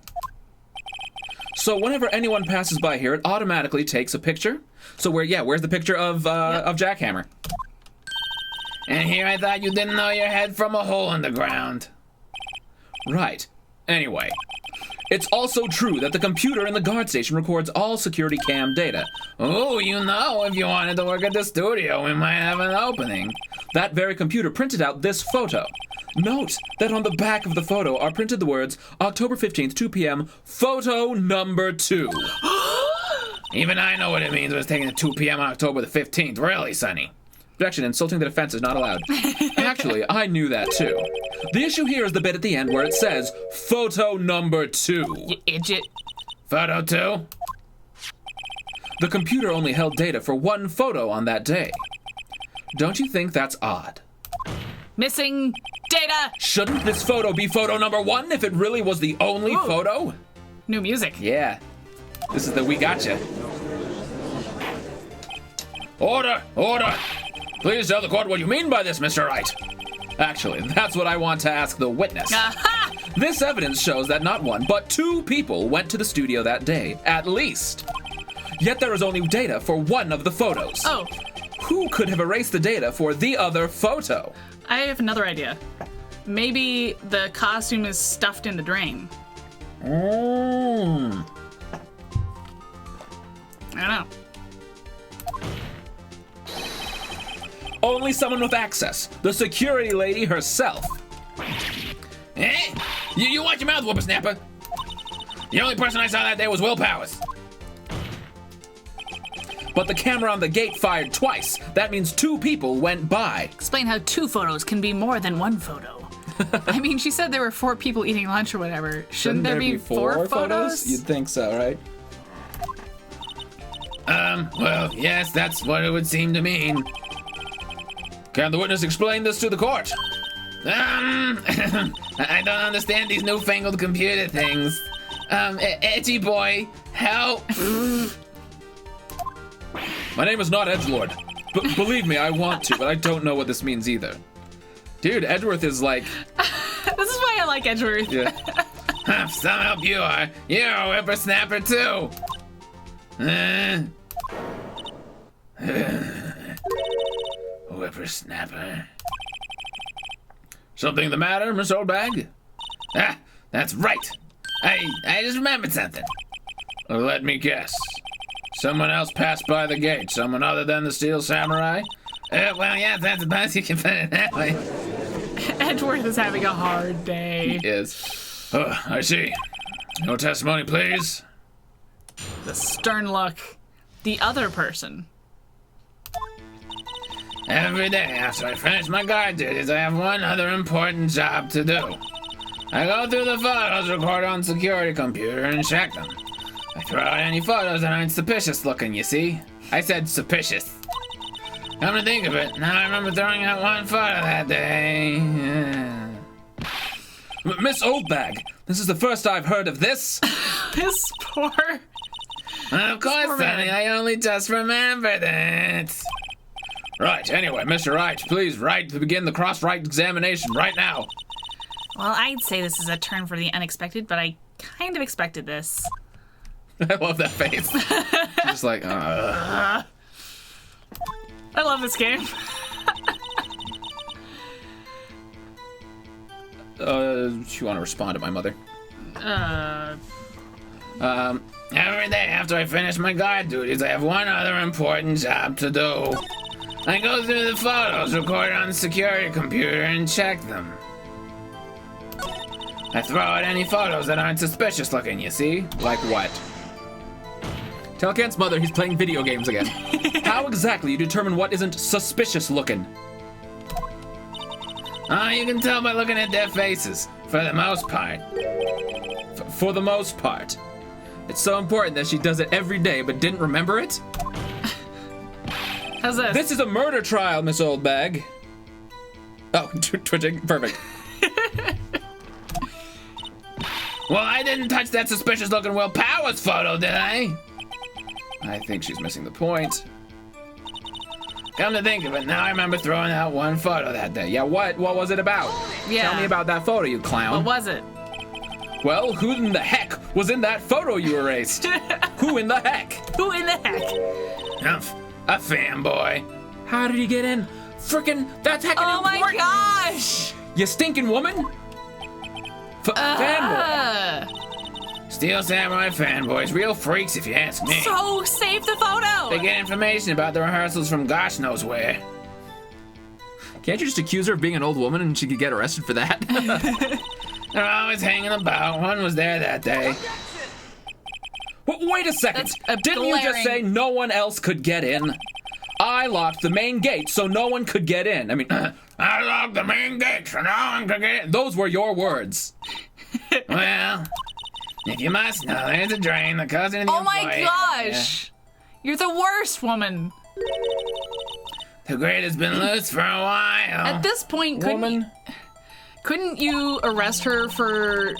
So whenever anyone passes by here, it automatically takes a picture. So where's the picture of Jackhammer? And here I thought you didn't know your head from a hole in the ground. Right. Anyway, it's also true that the computer in the guard station records all security cam data. Oh, you know, if you wanted to work at the studio, we might have an opening. That very computer printed out this photo. Note that on the back of the photo are printed the words, October 15th, 2 p.m., photo number 2. Even I know what it means when it's taken at 2 p.m. on October the 15th. Really, Sonny? Objection, insulting the defense is not allowed. Actually, I knew that too. The issue here is the bit at the end where it says, photo number 2. You idiot. Photo 2? The computer only held data for one photo on that day. Don't you think that's odd? Missing data. Shouldn't this photo be photo number 1 if it really was the only Ooh. photo? New music. Yeah. This is the We Gotcha. Order! Order! Please tell the court what you mean by this, Mr. Wright. Actually, that's what I want to ask the witness. Aha! This evidence shows that not one, but 2 people went to the studio that day, at least. Yet there is only data for one of the photos. Oh, Who could have erased the data for the other photo? I have another idea. Maybe the costume is stuffed in the drain. Mm. I don't know. Only someone with access. The security lady herself. Eh? You watch your mouth, whippersnapper. The only person I saw that day was Will Powers. But the camera on the gate fired twice. That means 2 people went by. Explain how 2 photos can be more than 1 photo. I mean, she said there were 4 people eating lunch or whatever. Shouldn't there be 4 photos? You'd think so, right? Well, yes, that's what it would seem to mean. Can the witness explain this to the court? I don't understand these newfangled computer things. Edgy boy, help. My name is not Edgelord. Believe me, I want to, but I don't know what this means either. Dude, Edgeworth is like... This is why I like Edgeworth. Yeah. Some help you are. You're a whippersnapper too. Whippersnapper. Something the matter, Miss Oldbag? Ah, that's right. I just remembered something. Let me guess. Someone else passed by the gate. Someone other than the Steel Samurai? Well, yeah, that's about you can put it that way. Edgeworth is having a hard day. He is. Oh, I see. No testimony, please. The stern look. The other person. Every day after I finish my guard duties, I have one other important job to do. I go through the photos recorded on security computer and check them. I throw out any photos that aren't suspicious looking, you see? I said suspicious. Come to think of it, now I remember throwing out one photo that day. Miss Oldbag, this is the first I've heard of this. This poor... Of course, Sonny, I only just remembered it. Right, anyway, Mr. Wright, please write to begin the cross-right examination right now. Well, I'd say this is a turn for the unexpected, but I kind of expected this. I love that face. Just like, I love this game. you want to respond to my mother? Every day after I finish my guard duties, I have one other important job to do. I go through the photos recorded on the security computer and check them. I throw out any photos that aren't suspicious looking, you see? Like what? Tell Kent's mother he's playing video games again. How exactly you determine what isn't suspicious looking? You can tell by looking at their faces, for the most part. For the most part. It's so important that she does it every day but didn't remember it? How's this? This is a murder trial, Miss Oldbag. Oh, twitching. Perfect. Well, I didn't touch that suspicious looking Will Powers photo, did I? I think she's missing the point. Come to think of it, now I remember throwing out one photo that day. Yeah, what? What was it about? Yeah. Tell me about that photo, you clown. What was it? Well, who in the heck was in that photo you erased? Who in the heck? Who in the heck? A fanboy. How did he get in? Frickin', that's heckin' Oh my important. gosh! You stinking woman? Fanboy. Steel Samurai fanboys, real freaks if you ask me. So save the photo! They get information about the rehearsals from gosh knows where. Can't you just accuse her of being an old woman and she could get arrested for that? They're always hanging about. One was there that day. Wait a second. Didn't you just glaring. say no one else could get in? I locked the main gate so no one could get in. I mean, I locked the main gate so no one could get in. those were your words. Well, if you must know, there's a drain that goes into the Oh my employee gosh! You're the worst woman. The grate has been loose for a while. At this point, couldn't you arrest her for,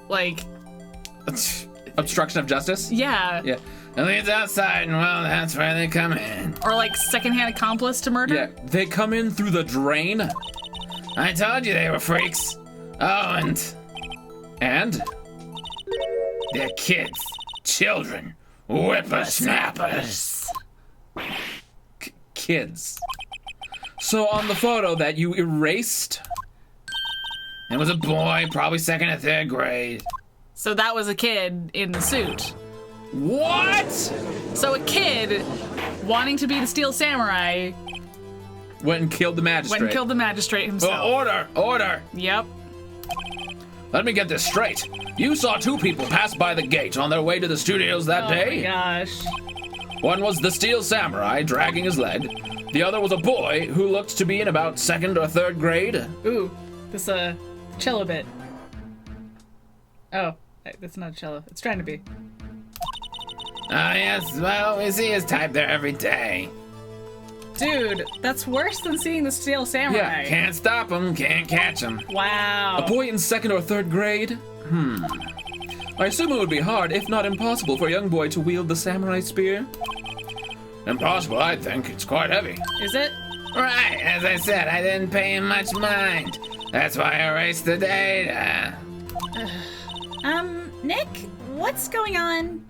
like... Obstruction of justice? Yeah. Yeah. It leads outside, and well, that's where they come in. Or like secondhand accomplice to murder? Yeah. They come in through the drain? I told you they were freaks. Oh, And? they're kids, children, whippersnappers. Kids. So on the photo that you erased? It was a boy, probably second or third grade. So that was a kid in the suit. What? So a kid wanting to be the Steel Samurai Went and killed the magistrate. went and killed the magistrate himself. Order! Yep. Let me get this straight. You saw 2 people pass by the gate on their way to the studios that day. Oh my gosh. One was the Steel Samurai dragging his leg. The other was a boy who looked to be in about 2nd or 3rd grade. Ooh, this cello bit. Oh, that's not a cello. It's trying to be. Ah, yes, well, we see his type there every day. Dude, that's worse than seeing the Steel Samurai. Yeah, can't stop him, can't catch him. Wow. A boy in 2nd or 3rd grade? I assume it would be hard, if not impossible, for a young boy to wield the samurai spear. Impossible, I think. It's quite heavy. Is it? Right, as I said, I didn't pay him much mind. That's why I erased the data. Nick, what's going on?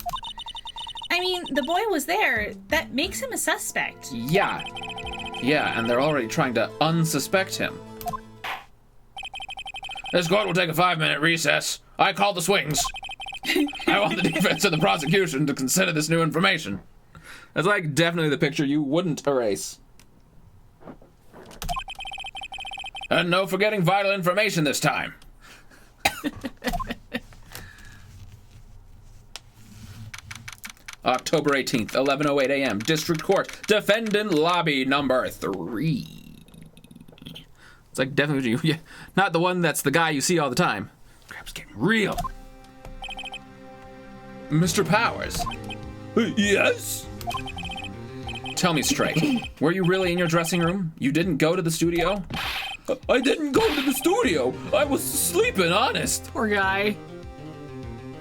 I mean, the boy was there. That makes him a suspect. Yeah. Yeah, and they're already trying to unsuspect him. This court will take a 5-minute recess. I call the swings. I want the defense and the prosecution to consider this new information. That's like definitely the picture you wouldn't erase. And no forgetting vital information this time. October 18th, 11:08 a.m. District Court. Defendant lobby number 3. It's like definitely you. Yeah, not the one that's the guy you see all the time. Crap's getting real. Mr. Powers. Yes? Tell me straight. Were you really in your dressing room? You didn't go to the studio? I didn't go to the studio. I was sleeping, honest. Poor guy.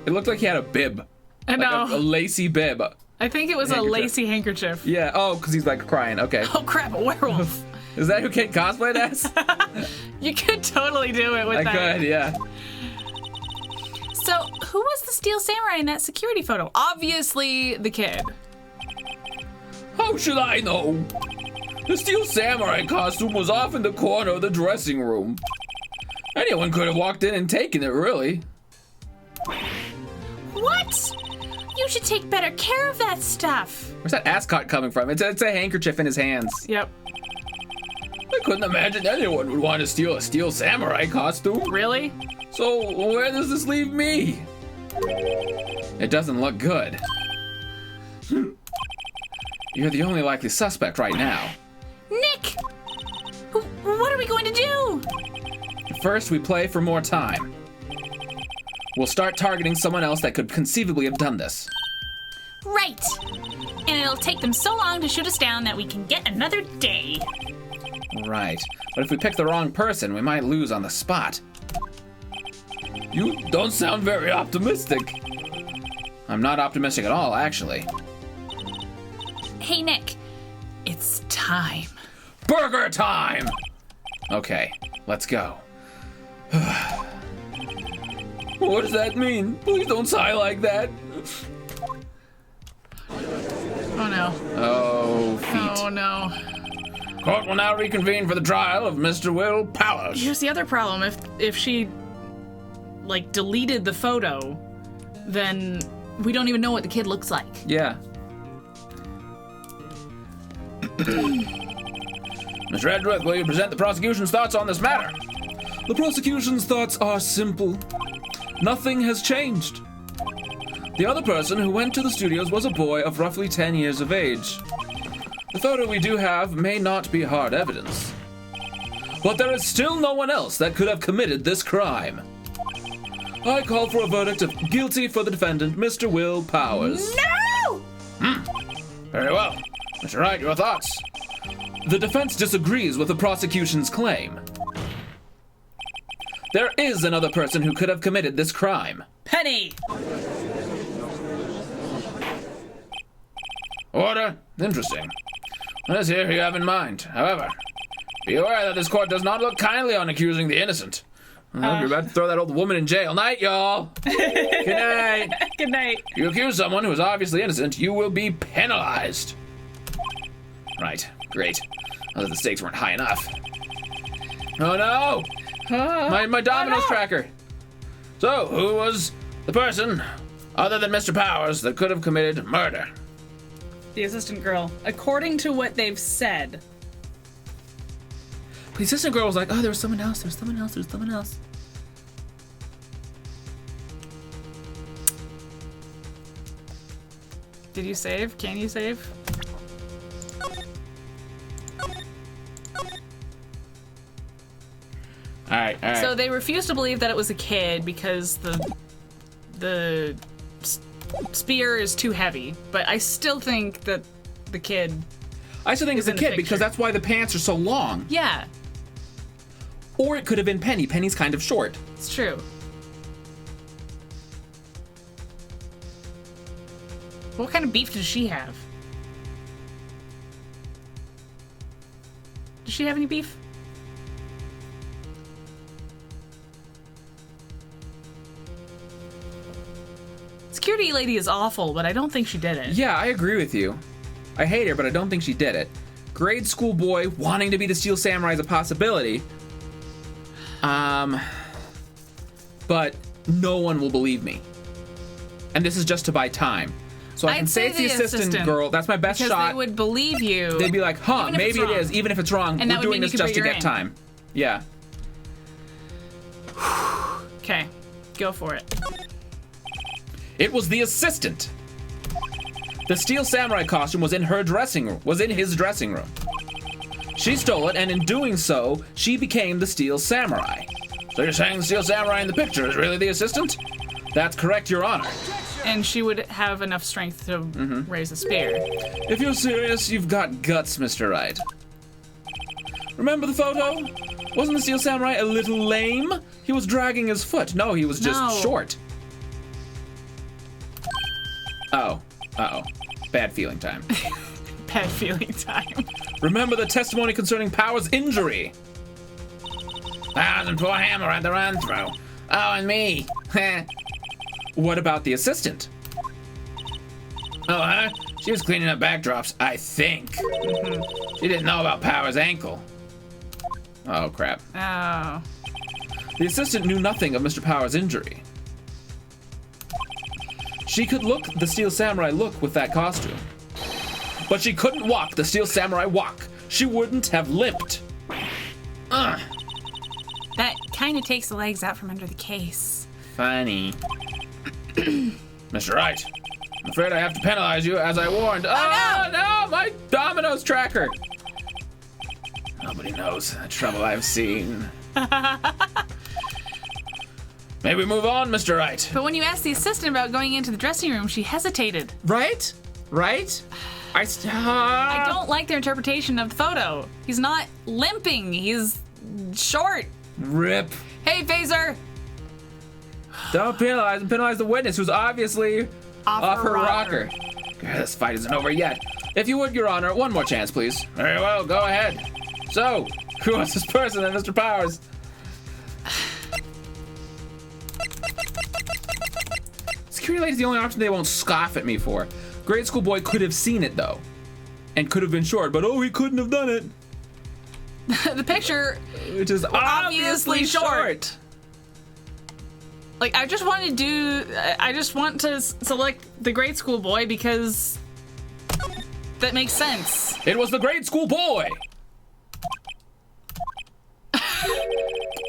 It looked like he had a bib. I know. Like a lacy bib. I think it was a handkerchief. lacy handkerchief. Yeah, oh, because he's like crying. Okay. Oh crap, a werewolf. Is that who Kate cosplayed as? You could totally do it with I that. could, yeah. So, who was the Steel Samurai in that security photo? Obviously, the kid. How should I know? The Steel Samurai costume was off in the corner of the dressing room. Anyone could have walked in and taken it, really. What? You should take better care of that stuff. Where's that ascot coming from? It's a handkerchief in his hands. Yep. I couldn't imagine anyone would want to steal a Steel Samurai costume. Really? So, where does this leave me? It doesn't look good. You're the only likely suspect right now. Nick! What are we going to do? First, we play for more time. We'll start targeting someone else that could conceivably have done this. Right. And it'll take them so long to shoot us down that we can get another day. Right. But if we pick the wrong person, we might lose on the spot. You don't sound very optimistic. I'm not optimistic at all, actually. Hey, Nick. It's time. Burger time! Okay, let's go. What does that mean? Please don't sigh like that. Oh no. Oh, feet. Oh no. Court will now reconvene for the trial of Mr. Will Powers. Here's the other problem. If she, like, deleted the photo, then we don't even know what the kid looks like. Yeah. Mr. Edgeworth, will you present the prosecution's thoughts on this matter? The prosecution's thoughts are simple. Nothing has changed. The other person who went to the studios was a boy of roughly 10 years of age. The photo we do have may not be hard evidence. But there is still no one else that could have committed this crime. I call for a verdict of guilty for the defendant, Mr. Will Powers. No! Very well. Mr. Wright, your thoughts? The defense disagrees with the prosecution's claim. There is another person who could have committed this crime. Penny! Order. Interesting. Let's hear who you have in mind. However, be aware that this court does not look kindly on accusing the innocent. You're about to throw that old woman in jail. Night, y'all. Good night. Good night. If you accuse someone who is obviously innocent, you will be penalized. Right, great. Although the stakes weren't high enough. Oh no! My Domino's tracker. So, who was the person, other than Mr. Powers, that could have committed murder? The assistant girl. According to what they've said. The assistant girl was like, oh, there was someone else, there's someone else, there's someone else. Did you save? Can you save? All right. So they refuse to believe that it was a kid because the spear is too heavy. But I still think that the kid. I still think it's a in the kid picture. because that's why the pants are so long. Yeah, Or it could have been Penny. Penny's kind of short. it's true. What kind of beef does she have? Does she have any beef? Security lady is awful, but I don't think she did it. Yeah, I agree with you. I hate her, but I don't think she did it. Grade school boy wanting to be the Steel Samurai is a possibility. But no one will believe me. And this is just to buy time. So I can I'd say it's the assistant girl. That's my best because shot. they would believe you. They'd be like, huh, even if it's maybe it wrong. is, even if it's wrong. And that We're would doing mean this you could just to put your get name. time. Yeah. Okay, go for it. It was the assistant. The Steel Samurai costume was in her dressing room, was in his dressing room. She stole it, and in doing so, she became the Steel Samurai. So you're saying the Steel Samurai in the picture is really the assistant? That's correct, Your Honor. And she would have enough strength to raise a spear. If you're serious, you've got guts, Mr. Wright. Remember the photo? Wasn't the Steel Samurai a little lame? He was dragging his foot. No, he was just No. short. Oh. Uh-oh. Bad feeling time. Bad feeling time. Remember the testimony concerning Power's injury. Powers and poor Hammer had the run through. Oh, and me. What about the assistant? Oh, her? She was cleaning up backdrops, I think. She didn't know about Power's ankle. Oh, crap. Oh. The assistant knew nothing of Mr. Power's injury. She could look the Steel Samurai look with that costume. But she couldn't walk the Steel Samurai walk. She wouldn't have limped. That kind of takes the legs out from under the case. Funny. Mr. Wright, I'm afraid I have to penalize you as I warned. Oh, no, my Domino's tracker. Nobody knows the trouble I've seen. May we move on, Mr. Wright? But when you asked the assistant about going into the dressing room, she hesitated. Right? Right? I don't like their interpretation of the photo. He's not limping. He's short. Rip. Hey, Phaser. Don't penalize him. Penalize the witness who's obviously off her rocker. This fight isn't over yet. If you would, Your Honor, one more chance, please. Very well, go ahead. So, who was this person then, Mr. Powers? Security lady's the only option they won't scoff at me for. Grade school boy could have seen it, though. And could have been short, but oh, he couldn't have done it. The picture, Which is obviously short. like, I just want to select the grade school boy because that makes sense. It was the grade school boy.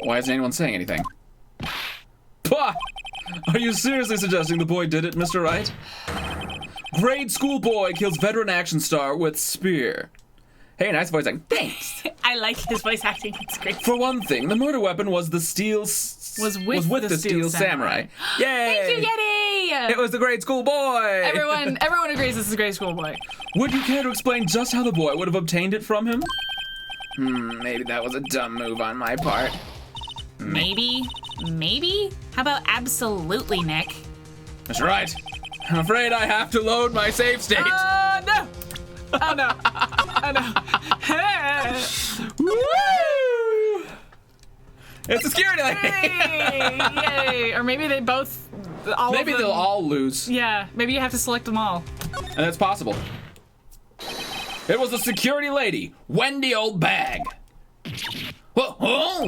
Why isn't anyone saying anything? Pah! Are you seriously suggesting the boy did it, Mr. Wright? Grade school boy kills veteran action star with spear. Hey, nice voice acting. Thanks. I like his voice acting. It's great. For one thing, the murder weapon was the with the Steel Samurai. Yay! Thank you, Yeti! It was the grade school boy. Everyone agrees this is grade school boy. Would you care to explain just how the boy would have obtained it from him? Maybe that was a dumb move on my part. Maybe? How about absolutely, Nick? Mr. Wright, I'm afraid I have to load my save state. Oh, no! Oh, no. Oh, no. Woo! It's a security lady. Yay! Or maybe they both. Maybe they'll all lose, Yeah, maybe you have to select them all. and that's possible. It was the security lady, Wendy Old Bag. Whoa, whoa.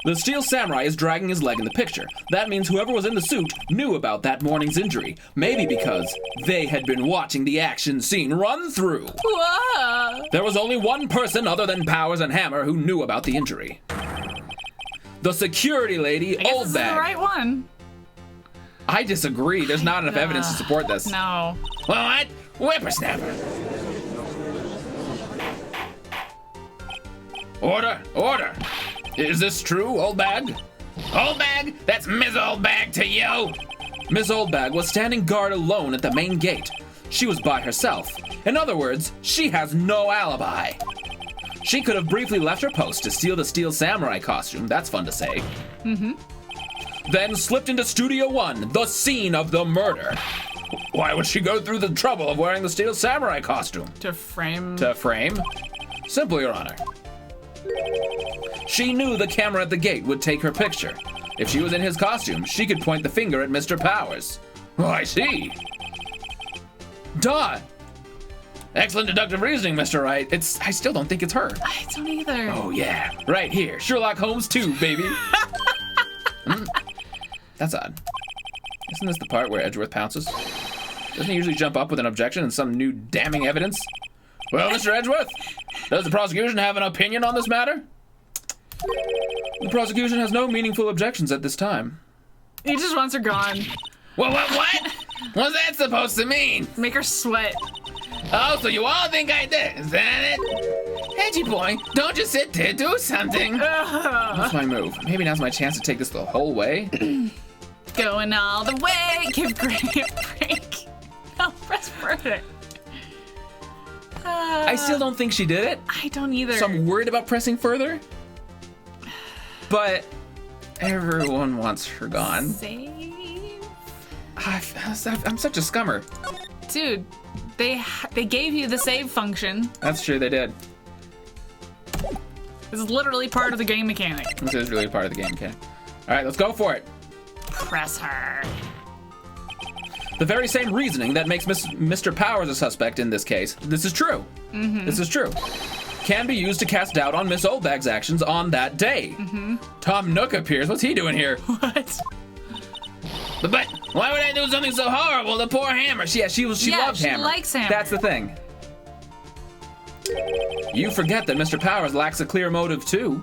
The Steel Samurai is dragging his leg in the picture. That means whoever was in the suit knew about that morning's injury. Maybe because they had been watching the action scene run through. Whoa! There was only one person other than Powers and Hammer who knew about the injury. The security lady, I guess Old this is Bag. the right one. I disagree. There's not enough evidence to support this. No. What? Whippersnapper. Order, order. Is this true, Old Bag? Old Bag? That's Miss Old Bag to you! Miss Oldbag was standing guard alone at the main gate. She was by herself. In other words, she has no alibi. She could have briefly left her post to steal the steel samurai costume. That's fun to say. Then slipped into Studio 1, the scene of the murder. Why would she go through the trouble of wearing the steel samurai costume? To frame. To frame? Simple, Your Honor. She knew the camera at the gate would take her picture. If she was in his costume, she could point the finger at Mr. Powers. Oh, I see. Duh! Excellent deductive reasoning, Mr. Wright. I still don't think it's her. I don't either. Oh yeah, right here. Sherlock Holmes 2, baby. That's odd. Isn't this the part where Edgeworth pounces? Doesn't he usually jump up with an objection and some new damning evidence? Well, Mr. Edgeworth, does the prosecution have an opinion on this matter? The prosecution has no meaningful objections at this time. He just wants her gone. What? What's that supposed to mean? Make her sweat. Oh, so you all think I did, is that it? Edgy boy, don't just sit there, do something. That's my move. Maybe now's my chance to take this the whole way. Going all the way. Give Gray a break. No, press further. I still don't think she did it. I don't either. So I'm worried about pressing further. But everyone wants her gone. Save. I'm such a scummer. Dude, they gave you the save function. That's true, they did. This is literally part of the game mechanic. This is really part of the game, okay? All right, let's go for it. Press her. The very same reasoning that makes Mr. Powers a suspect in this case. This is true. This is true. Can be used to cast doubt on Miss Oldbag's actions on that day. Tom Nook appears. What's he doing here? What? But why would I do something so horrible to poor Hammer? She loves she Hammer. likes Hammer. That's the thing. You forget that Mr. Powers lacks a clear motive too.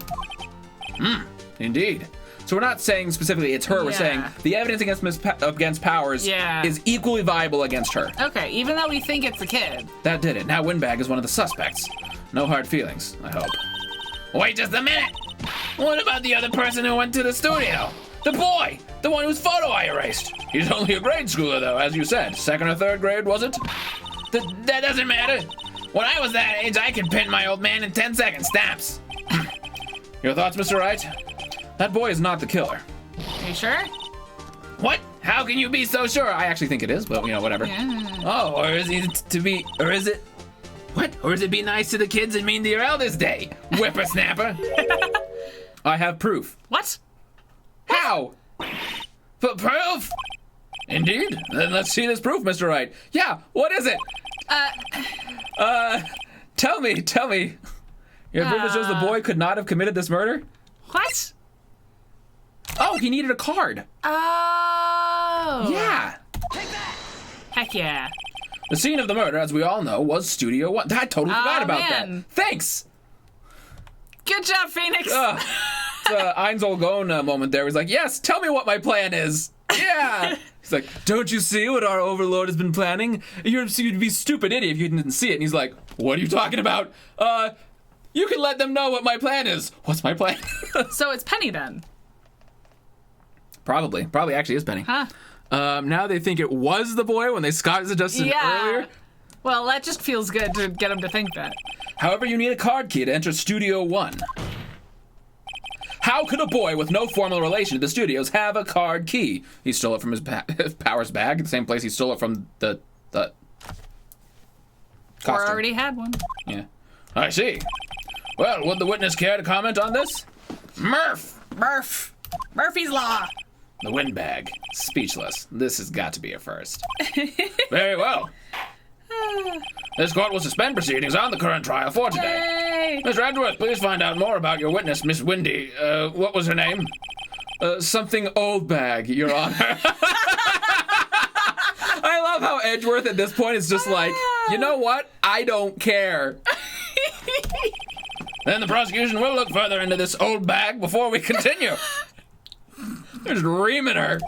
Indeed. So we're not saying specifically it's her. We're saying the evidence against Powers is equally viable against her. Okay, even though we think it's the kid. That did it. Now Windbag is one of the suspects. No hard feelings, I hope. Wait just a minute. What about the other person who went to the studio? The boy! The one whose photo I erased. He's only a grade schooler, though, as you said. 2nd or 3rd grade, was it? That doesn't matter. When I was that age, I could pin my old man in 10 seconds. Snaps. Your thoughts, Mr. Wright? That boy is not the killer. Are you sure? What? How can you be so sure? I actually think it is, but, whatever. Yeah. Oh, or is it What? Or is it be nice to the kids and mean to your eldest day? Whippersnapper. I have proof. What? How? Proof? Indeed. Then let's see this proof, Mr. Wright. Yeah, what is it? Tell me. Your proof shows the boy could not have committed this murder? What? Oh, he needed a card. Oh. Yeah. Heck yeah. The scene of the murder, as we all know, was Studio 1. I totally forgot about man. that. Thanks. Good job, Phoenix. It's Einzel Gone moment there. He's like, yes, tell me what my plan is. Yeah. He's like, don't you see what our overlord has been planning? You'd be a stupid idiot if you didn't see it. And he's like, what are you talking about? You can let them know what my plan is. What's my plan? So it's Penny then. Probably actually is Penny. Huh. Now they think it was the boy when they Scott suggested earlier. Well, that just feels good to get him to think that. However, you need a card key to enter Studio 1. How could a boy with no formal relation to the studios have a card key? He stole it from his Powers bag, the same place he stole it from the costume. Or already had one. Yeah. I see. Well, would the witness care to comment on this? Murphy's Law. The windbag. Speechless. This has got to be a first. Very well. This court will suspend proceedings on the current trial for today. Yay! Mr. Edgeworth, please find out more about your witness, Miss Windy. What was her name? Something old bag, Your Honor. I love how Edgeworth at this point is just like, you know what? I don't care. Then the prosecution will look further into this old bag before we continue. They're just reaming her.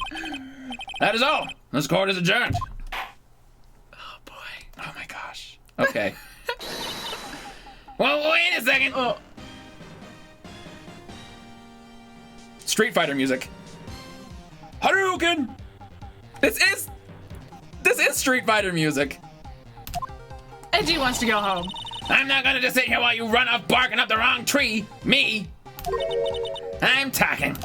That is all. This court is adjourned. Oh boy. Oh my gosh. Okay. Well, wait a second. Oh. Street Fighter music. Hadouken! This is Street Fighter music. Edgy wants to go home. I'm not gonna just sit here while you run off barking up the wrong tree. Me. I'm talking.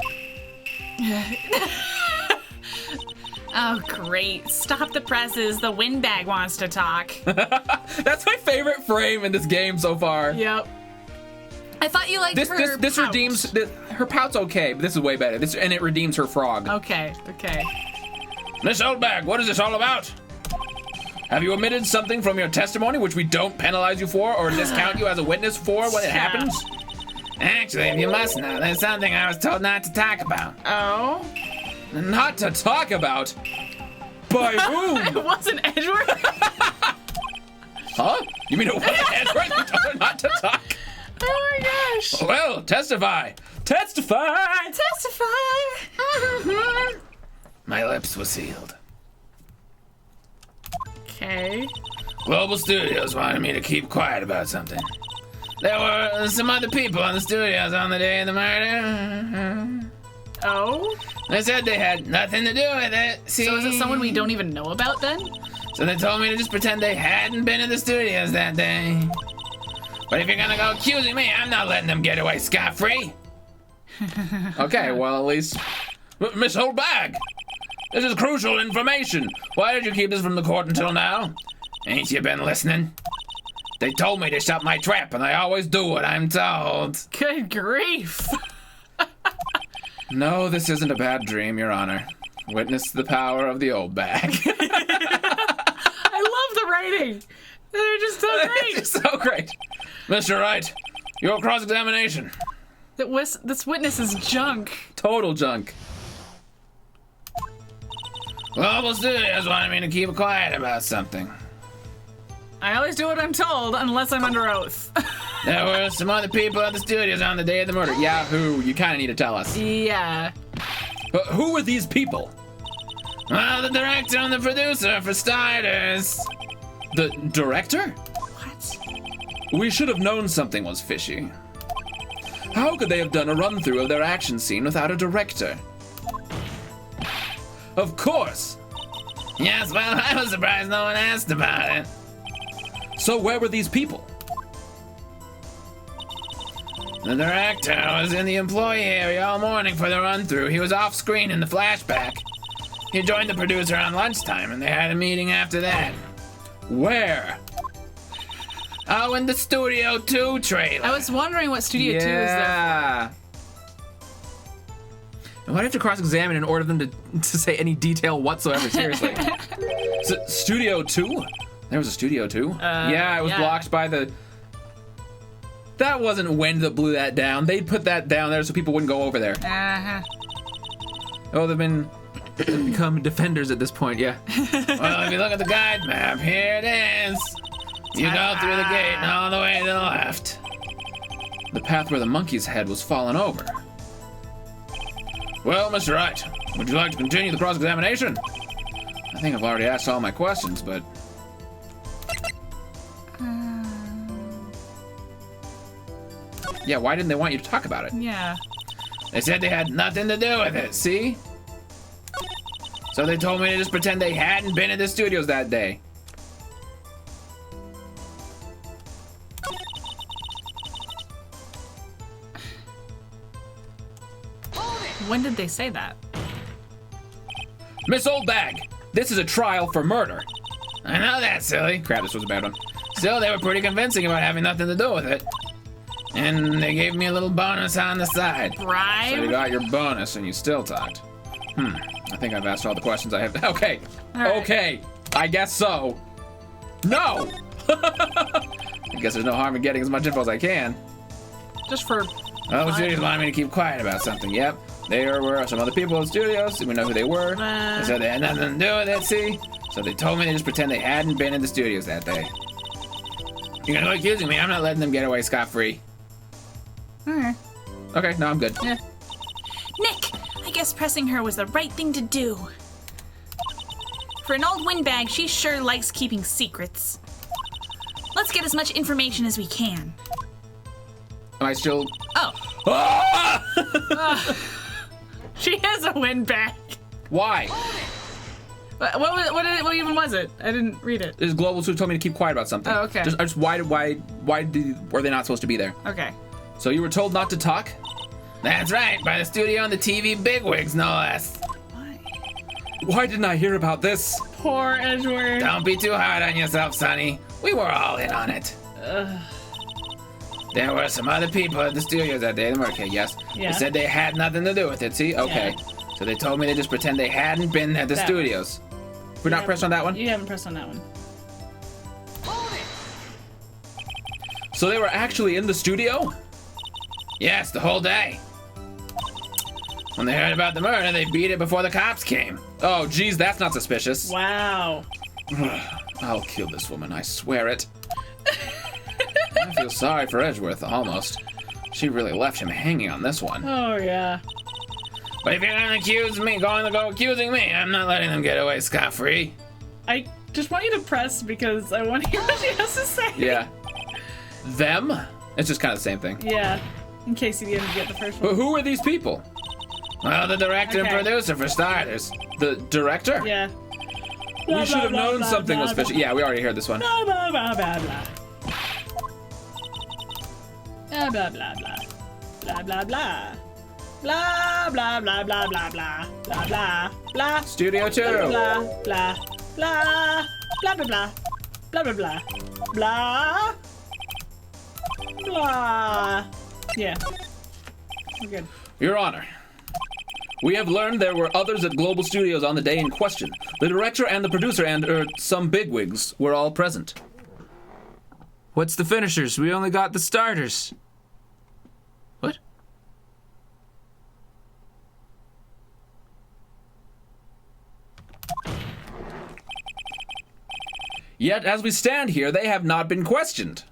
Oh, great. Stop the presses. The windbag wants to talk. That's my favorite frame in this game so far. Yep. I thought you liked her This pout. redeems her pout's okay, but this is way better. And it redeems her frog. Okay. Miss Oldbag, what is this all about? Have you omitted something from your testimony which we don't penalize you for or discount you as a witness for when it happens? Actually, you must know, there's something I was told not to talk about. Oh? Not to talk about? By whom? It wasn't Edward? Huh? You mean it wasn't Edward? You told her not to talk? Oh my gosh. Well, testify. Testify! My lips were sealed. Okay. Global Studios wanted me to keep quiet about something. There were some other people in the studios on the day of the murder. Oh? They said they had nothing to do with it. See? So is it someone we don't even know about then? So they told me to just pretend they hadn't been in the studios that day. But if you're gonna go accusing me, I'm not letting them get away scot-free. Okay, well, at least... Miss Oldbag! This is crucial information. Why did you keep this from the court until now? Ain't you been listening? They told me to shut my trap, and I always do what I'm told. Good grief. No, this isn't a bad dream, Your Honor. Witness the power of the old bag. I love the writing. They're just so great. It's so great. Mr. Wright, your cross-examination. This witness is junk. Total junk. Global Studios wanted me to keep quiet about something. I always do what I'm told, unless I'm under oath. There were some other people at the studios on the day of the murder. Yeah, who? You kind of need to tell us. Yeah. Who were these people? Well, the director and the producer, for starters. The director? What? We should have known something was fishy. How could they have done a run-through of their action scene without a director? Of course! Yes, well, I was surprised no one asked about it. So where were these people? The director was in the employee area all morning for the run-through. He was off-screen in the flashback. He joined the producer on lunchtime, and they had a meeting after that. Where? Oh, in the Studio 2 trailer. I was wondering what Studio 2 is there. Yeah. Why do you have to cross-examine in order for them to say any detail whatsoever? Seriously. Studio 2? There was a Studio 2? Yeah, it was blocked by the... That wasn't wind that blew that down. They put that down there so people wouldn't go over there. Uh-huh. Oh, they've become defenders at this point, yeah. Well, if you look at the guide map, here it is. You go through the gate and all the way to the left. The path where the monkey's head was fallen over. Well, Mr. Wright, would you like to continue the cross-examination? I think I've already asked all my questions, but... Yeah, why didn't they want you to talk about it? Yeah. They said they had nothing to do with it, see? So they told me to just pretend they hadn't been in the studios that day. When did they say that? Miss Oldbag, this is a trial for murder. I know that, silly. Crap, this was a bad one. Still, they were pretty convincing about having nothing to do with it. And they gave me a little bonus on the side. So you Bribe? got your bonus and you still talked. I think I've asked all the questions I have. Okay. All right. Okay. I guess so. No! I guess there's no harm in getting as much info as I can. Just for... Well, the studios wanted me to keep quiet about something. Yep. There were some other people in the studios. We know who they were. They said they had nothing to do with it, see? So they told me to just pretend they hadn't been in the studios that day. You're gonna go accusing me. I'm not letting them get away scot-free. Alright. Okay, no, I'm good. Yeah. Nick, I guess pressing her was the right thing to do. For an old windbag, she sure likes keeping secrets. Let's get as much information as we can. Am I still... Oh, Ah! has a windbag. Why? What even was it? I didn't read it. This Global Soup told me to keep quiet about something. Oh, okay. Just why were they not supposed to be there? Okay. So you were told not to talk? That's right, by the studio and the TV bigwigs, no less. Why didn't I hear about this? Poor Edgeworth. Don't be too hard on yourself, Sonny. We were all in on it. There were some other people at the studios that day. Okay, yes. Yeah. They said they had nothing to do with it, see? Okay. So they told me to just pretend they hadn't been at the That studios. We're not pressed on that one? You haven't pressed on that one. So they were actually in the studio? Yes, the whole day. When they heard about the murder, they beat it before the cops came. Oh, geez, that's not suspicious. Wow. I'll kill this woman, I swear it. I feel sorry for Edgeworth, almost. She really left him hanging on this one. Oh, yeah. But if you're gonna go accusing me, I'm not letting them get away scot-free. I just want you to press because I want to hear what she has to say. Yeah. Them? It's just kind of the same thing. Yeah. In case you didn't get the first one. But who are these people? Well, the director Okay. and producer, for starters. The director? Yeah. We should have known something was fishy. Yeah, we already heard this one. Blah, blah, blah, blah, blah. Blah, blah, blah, blah. Blah, blah, blah. Blah, blah, blah, blah, blah, blah. Blah, blah, blah. Studio 2. Blah, blah, blah. Blah, blah, blah. Blah, blah, blah. Blah. Blah. Yeah. We're good. Your Honor, we have learned there were others at Global Studios on the day in question. The director and the producer and, some bigwigs were all present. What's the finishers? We only got the starters. What? Yet, as we stand here, they have not been questioned.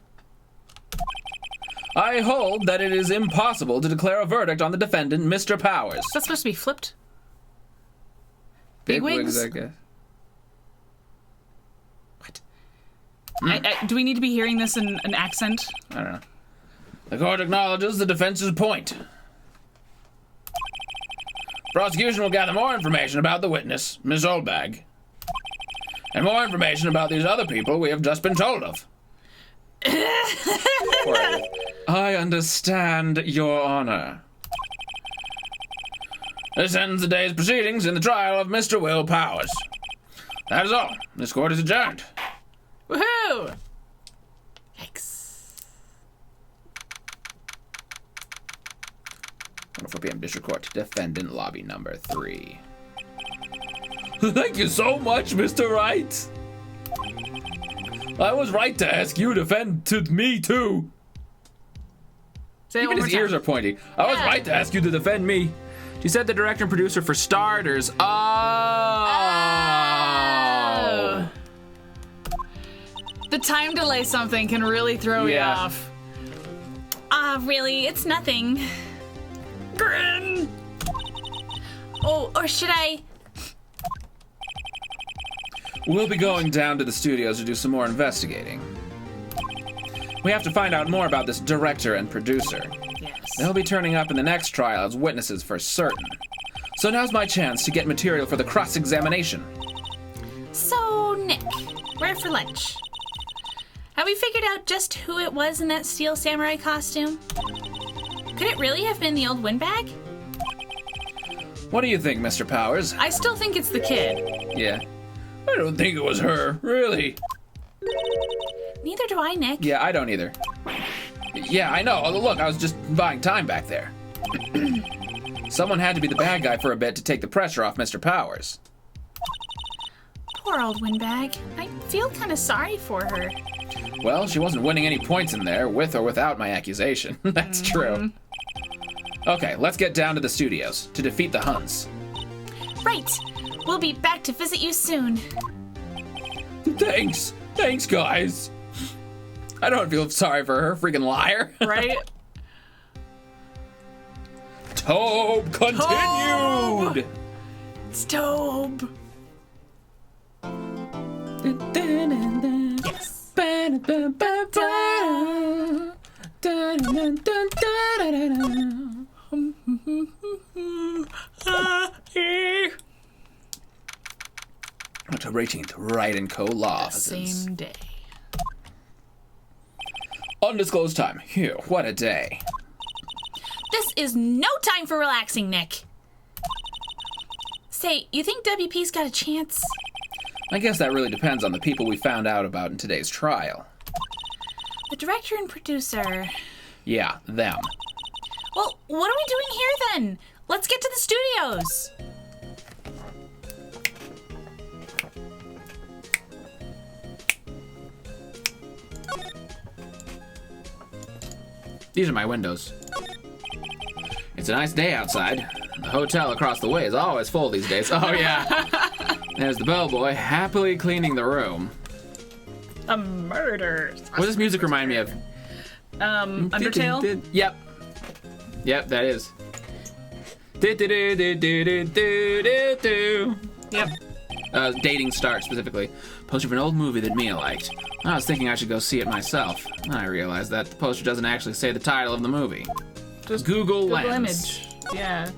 I hold that it is impossible to declare a verdict on the defendant, Mr. Powers. Is that supposed to be flipped? Bigwigs, Bigwigs? I guess. Do we need to be hearing this in an accent? I don't know. The court acknowledges the defense's point. Prosecution will gather more information about the witness, Miss Oldbag, and more information about these other people we have just been told of. I understand, Your Honor. This ends the day's proceedings in the trial of Mr. Will Powers. That is all. This court is adjourned. Woohoo! Yikes. 104 p.m. District Court. Defendant lobby number 3. Thank you so much, Mr. Wright. I was right to ask you to defend to me, too. Say it Even one his more ears time. are pointy. I was Yeah. right to ask you to defend me. She said the director and producer for starters. Oh. Oh. The time delay something can really throw you Yeah. off. Really, it's nothing. Grin! Oh, or should I? We'll be going down to the studios to do some more investigating. We have to find out more about this director and producer. Yes. They'll be turning up in the next trial as witnesses for certain. So now's my chance to get material for the cross-examination. So, Nick, where for lunch? Have we figured out just who it was in that steel samurai costume? Could it really have been the old windbag? What do you think, Mr. Powers? I still think it's the kid. Yeah. I don't think it was her, really. Neither do I, Nick. Yeah, I don't either. Yeah, I know. Oh, look, I was just buying time back there. Someone had to be the bad guy for a bit to take the pressure off Mr. Powers. Poor old windbag. I feel kind of sorry for her. Well, she wasn't winning any points in there, with or without my accusation. That's true. Okay, let's get down to the studios to defeat the Huns. Right. We'll be back to visit you soon. Thanks. Thanks, guys. I don't feel sorry for her, freaking liar. Right? Tobe continued. It's Tobe. Yes. October 18th, Wright & Co. Law The Offices. same day. Undisclosed time. Phew, what a day. This is no time for relaxing, Nick. Say, you think WP's got a chance? I guess that really depends on the people we found out about in today's trial. The director and producer. Yeah, them. Well, what are we doing here then? Let's get to the studios. These are my windows. It's a nice day outside. The hotel across the way is always full these days. Oh, yeah. There's the bellboy happily cleaning the room. A murder. What does this music remind me of? Undertale? Yep. Yep, that is. Yep. Dating Start, specifically. Poster of an old movie that Mia liked. I was thinking I should go see it myself. Then I realized that the poster doesn't actually say the title of the movie. Just Google Google Lens. image. Yeah.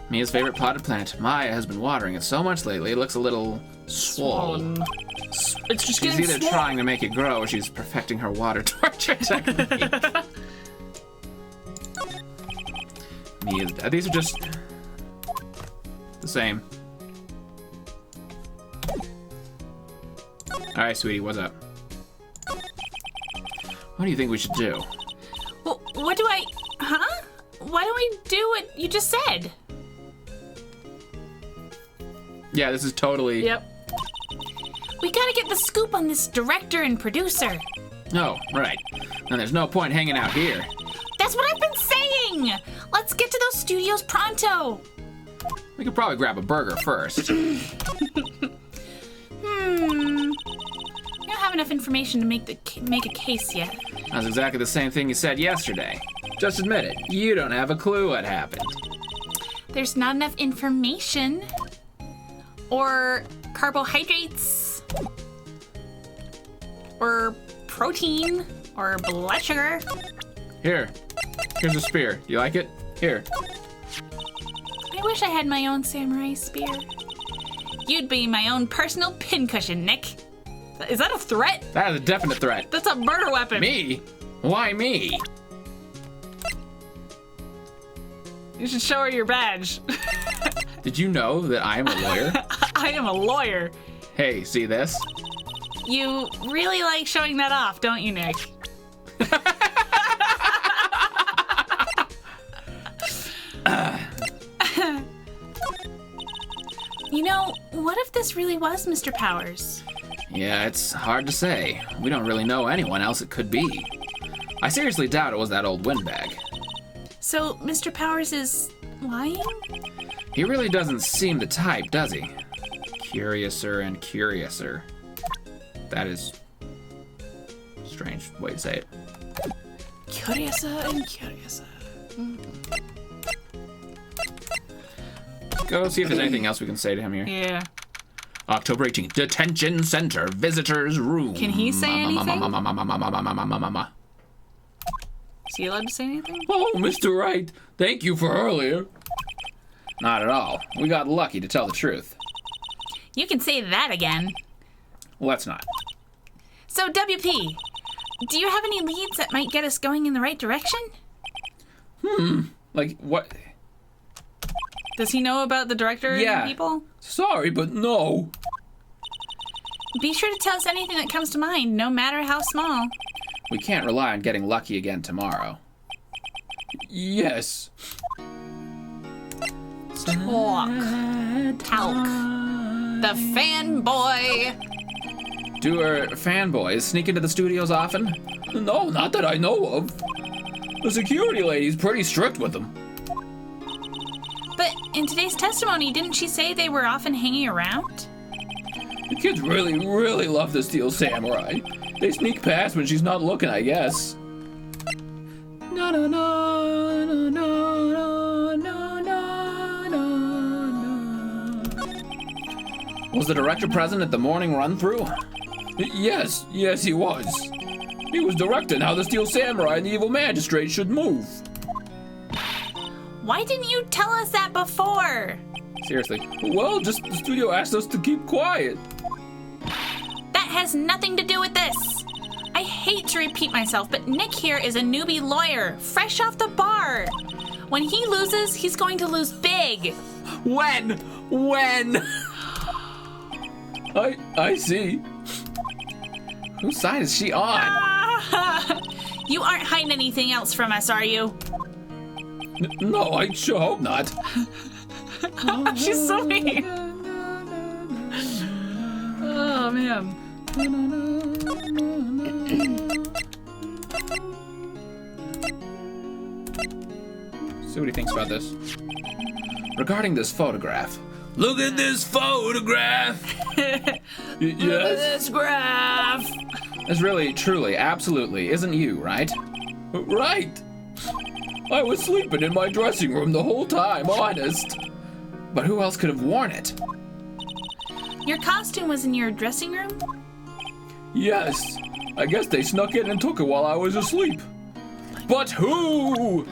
Mia's favorite potted plant. Maya has been watering it so much lately, it looks a little swollen. It's just She's getting either swole. trying to make it grow or she's perfecting her water torture technique. These are just the same. Alright, sweetie, what's up? What do you think we should do? Well, what do I... Huh? Why don't we do what you just said? Yeah, this is totally... Yep. We gotta get the scoop on this director and producer. Oh, right. Then there's no point hanging out here. That's what I've been saying! Let's get to those studios pronto! We could probably grab a burger first. We don't have enough information to make a case yet. That's exactly the same thing you said yesterday. Just admit it. You don't have a clue what happened. There's not enough information. Or carbohydrates. Or protein. Or blood sugar. Here. Here's a spear. You like it? Here. I wish I had my own samurai spear. You'd be my own personal pincushion, Nick. Is that a threat? That is a definite threat. That's a murder weapon. Me? Why me? You should show her your badge. Did you know that I am a lawyer? I am a lawyer. Hey, see this? You really like showing that off, don't you, Nick? You know, what if this really was Mr. Powers? Yeah, it's hard to say. We don't really know anyone else it could be. I seriously doubt it was that old windbag. So, Mr. Powers is lying? He really doesn't seem the type, does he? Curiouser and curiouser. That is a strange way to say it. Curiouser and curiouser. Go see if there's anything else we can say to him here. Yeah. October 18th, Detention Center, Visitors Room. Can he say anything? Oh, Is he allowed to say anything? Mr. Wright, thank you for earlier. Not at all. We got lucky, to tell the truth. You can say that again. Let's not. So, WP, do you have any leads that might get us going in the right direction? Like, what? Does he know about the director Yeah. and people? Sorry, but no. Be sure to tell us anything that comes to mind, no matter how small. We can't rely on getting lucky again tomorrow. Yes. Talk. Talk. The fanboy. Do our fanboys sneak into the studios often? No, not that I know of. The security lady's pretty strict with them. But in today's testimony, didn't she say they were often hanging around? The kids really, really love the Steel Samurai. They sneak past when she's not looking, I guess. No, no, no, no, no, no, no, no, no. Was the director present at the morning run-through? Yes, he was. He was directing how the Steel Samurai and the Evil Magistrate should move. Why didn't you tell us that before? Seriously. Well, just the studio asked us to keep quiet. That has nothing to do with this. I hate to repeat myself, but Nick here is a newbie lawyer, fresh off the bar. When he loses, he's going to lose big. When? I see. Whose side is she on? You aren't hiding anything else from us, are you? No, I sure hope not. She's so mean. Oh, man. See what he thinks about this. Regarding this photograph. Look at this photograph. Yes? This graph. This really, truly, absolutely isn't you, right? Right. I was sleeping in my dressing room the whole time, honest. But who else could have worn it? Your costume was in your dressing room? Yes. I guess they snuck in and took it while I was asleep. But who?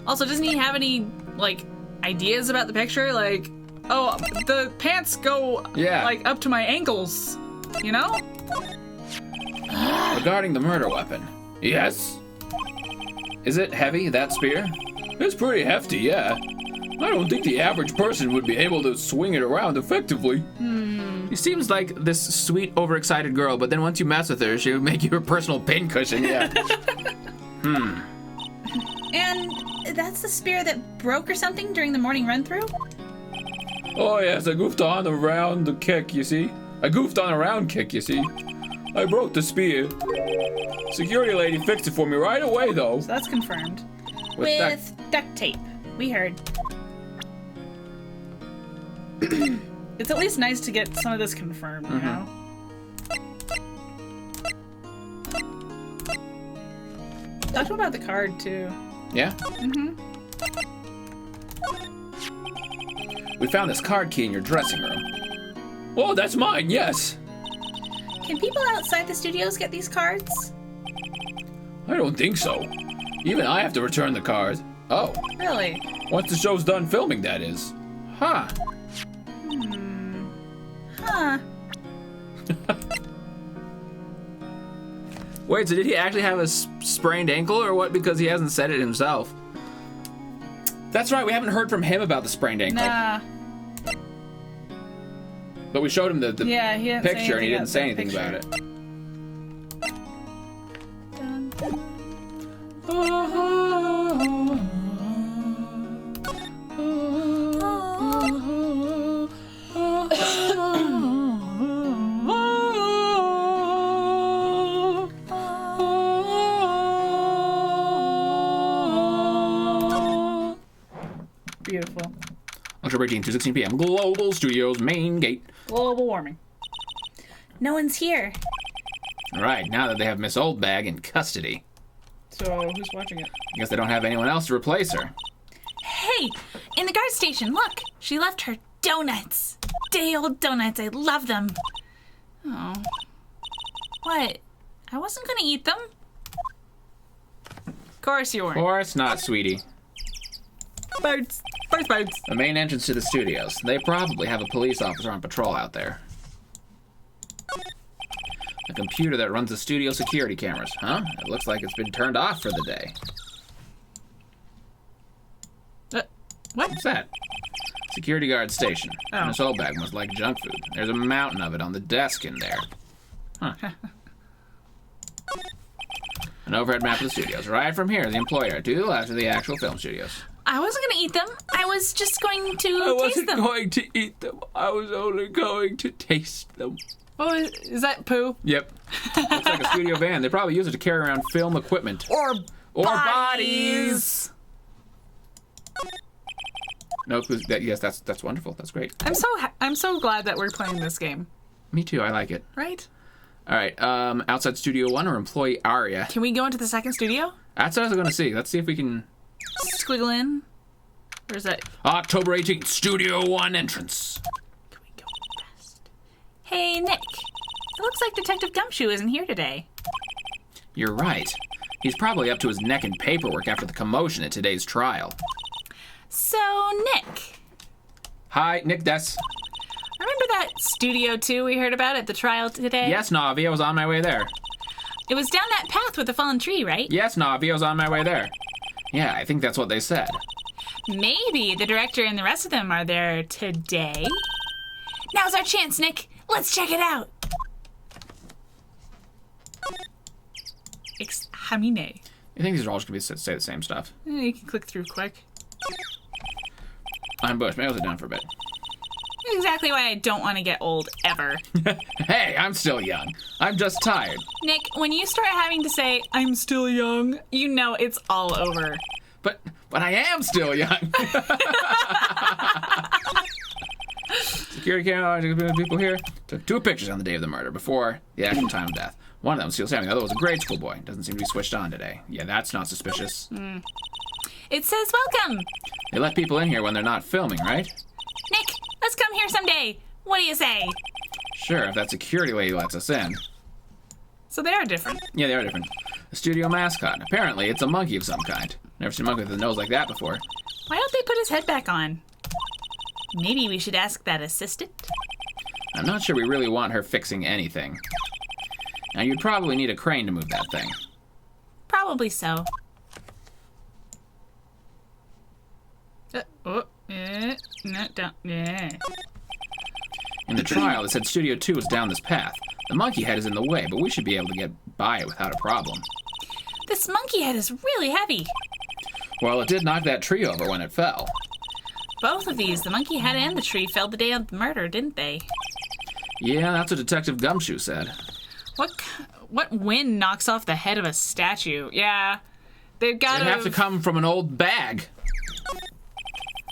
Also, doesn't he have any, like, ideas about the picture? Like, oh, the pants go, like, up to my ankles, you know? Regarding the murder weapon. Yes. Is it heavy, that spear? It's pretty hefty, yeah. I don't think the average person would be able to swing it around effectively. She seems like this sweet, overexcited girl, but then once you mess with her, she would make you her personal pincushion, yeah. And that's the spear that broke or something during the morning run-through? Oh yes, I goofed on around the kick, you see. I broke the spear. Security lady fixed it for me right away, though. So that's confirmed. With duct tape. We heard. It's at least nice to get some of this confirmed, you know? Talk to him about the card, too. Yeah? We found this card key in your dressing room. Oh, that's mine, yes. Can people outside the studios get these cards? I don't think so. Even I have to return the card. Oh, Really? once the show's done filming, that is. Huh. Huh. Wait, so did he actually have a sprained ankle or what? Because he hasn't said it himself. That's right, we haven't heard from him about the sprained ankle. Nah. But we showed him the Yeah, he didn't say picture and he didn't say anything picture. about it. Beautiful. October 18th, 2:16 p.m. Global Studios main gate. Global warming. No one's here. All right, now that they have Miss Oldbag in custody, So, who's watching it? I guess they don't have anyone else to replace her. Hey, in the guard station, look. She left her donuts. Day-old donuts. I love them. Oh. What? I wasn't gonna eat them. Of course you Of weren't. course not, sweetie. Birds. Birds. The main entrance to the studios. They probably have a police officer on patrol out there. The computer that runs the studio security cameras, huh? It looks like it's been turned off for the day. What? What's that? Security guard station. Oh. Miss Oldbag must like junk food. There's a mountain of it on the desk in there. Huh. An overhead map of the studios. Right from here, the employer, to the left of the actual film studios. I wasn't gonna eat them. I was just going to I taste wasn't them. going to eat them. I was only going to taste them. Oh, is that poo? Yep. Looks like a studio van. They probably use it to carry around film equipment. Or bodies. No, yes, that's wonderful. That's great. I'm so glad that we're playing this game. Me too. I like it. Right? All right. Outside Studio 1 or employee Aria. Can we go into the second studio? That's what I was going to see. Let's see if we can. Squiggle in. Where's that? October 18th, Studio 1 entrance. Can we go past? Hey, Nick. It looks like Detective Gumshoe isn't here today. You're right. He's probably up to his neck in paperwork after the commotion at today's trial. So, Nick, Hi, Nick Des. Remember that Studio 2 we heard about at the trial today? Yes, Navi, I was on my way there. It was down that path with the fallen tree, right? Yes, Navi, I was on my way there. Yeah, I think that's what they said. Maybe the director and the rest of them are there today. Now's our chance, Nick. Let's check it out. Examine. You think these are all just going to say the same stuff? You can click through quick. I'm Bush. Maybe I'll sit down for a bit. Exactly why I don't want to get old, ever. Hey, I'm still young. I'm just tired. Nick, when you start having to say, I'm still young, you know it's all over. But I am still young. Security camera, people here. Took 2 pictures on the day of the murder, before the actual time of death. One of them was still standing. The other was a grade school boy. Doesn't seem to be switched on today. Yeah, that's not suspicious. It says welcome. They let people in here when they're not filming, right? Nick, let's come here someday. What do you say? Sure, if that security lady lets us in. So they are different. Yeah, they are different. The studio mascot. Apparently, it's a monkey of some kind. Never seen a monkey with a nose like that before. Why don't they put his head back on? Maybe we should ask that assistant? I'm not sure we really want her fixing anything. Now, you'd probably need a crane to move that thing. Probably so. No, don't. Yeah. In the trial, it said Studio 2 was down this path. The monkey head is in the way, but we should be able to get by it without a problem. This monkey head is really heavy. Well, it did knock that tree over when it fell. Both of these, the monkey head and the tree, fell the day of the murder, didn't they? Yeah, that's what Detective Gumshoe said. What wind knocks off the head of a statue? Yeah, they've got It'd have to come from an old bag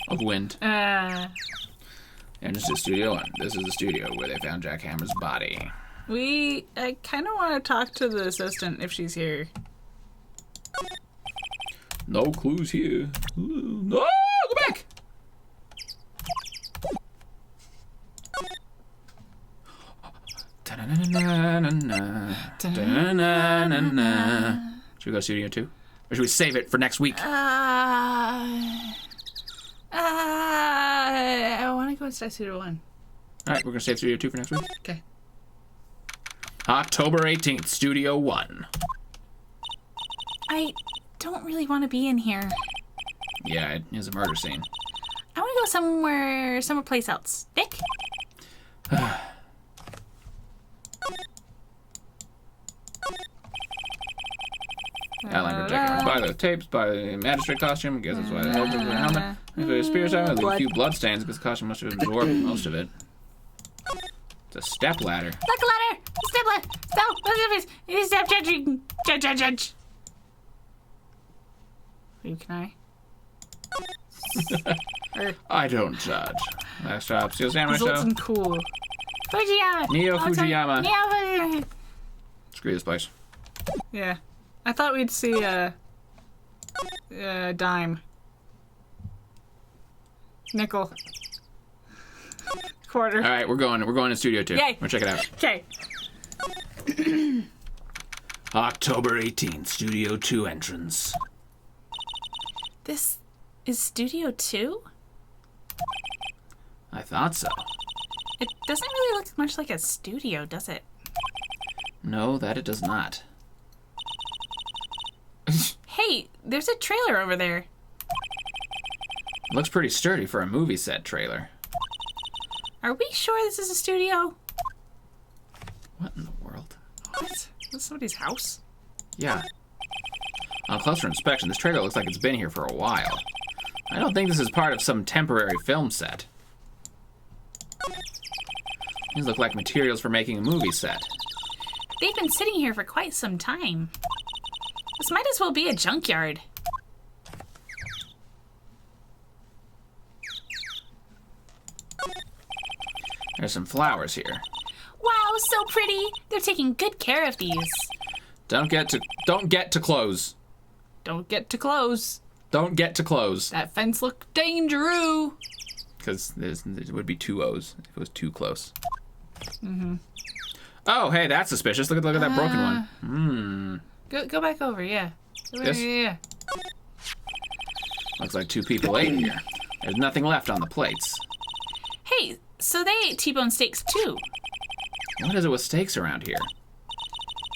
of wind. And this is Studio 1. This is the studio where they found Jack Hammer's body. I kind of want to talk to the assistant if she's here. No clues here. No, go back! Should we go to Studio 2? Or should we save it for next week? I want to go inside Studio 1. Alright, we're going to save Studio 2 for next week. Okay. October 18th, Studio 1. I don't really want to be in here. Yeah, it is a murder scene. I want to go someplace else. Nick? Outline projector. Buy the tapes, buy the magistrate costume. I guess that's why they held it with the helmet. If it spears out, leave a few bloodstains because the costume must have absorbed most of it. It's a step ladder. Look, a ladder! Step ladder! Stop! It is step judging. Judge. Can I? I don't judge. Last stop, Steel Samurai This Show. looks cool. Fujiyama. Neo Fujiyama. Neo. Screw this place. Yeah. I thought we'd see a dime. Nickel. Quarter. All right, we're going to Studio 2. Yay. We'll check it out. Okay. October 18th, Studio 2 entrance. This is Studio 2? I thought so. It doesn't really look much like a studio, does it? No, that it does not. Hey, there's a trailer over there. Looks pretty sturdy for a movie set trailer. Are we sure this is a studio? What in the world? What? Is this somebody's house? Yeah. On closer inspection, this trailer looks like it's been here for a while. I don't think this is part of some temporary film set. These look like materials for making a movie set. They've been sitting here for quite some time. This might as well be a junkyard. There's some flowers here. Wow, so pretty. They're taking good care of these. Don't get to close. Don't get too close. Don't get to close. That fence looked dangerous. Because there would be 2 O's if it was too close. Mm-hmm. Oh, hey, that's suspicious. Look at that broken one. Go back over, yeah. This? Yeah. Looks like 2 people ate here. There's nothing left on the plates. Hey, so they ate T-bone steaks too. What is it with steaks around here?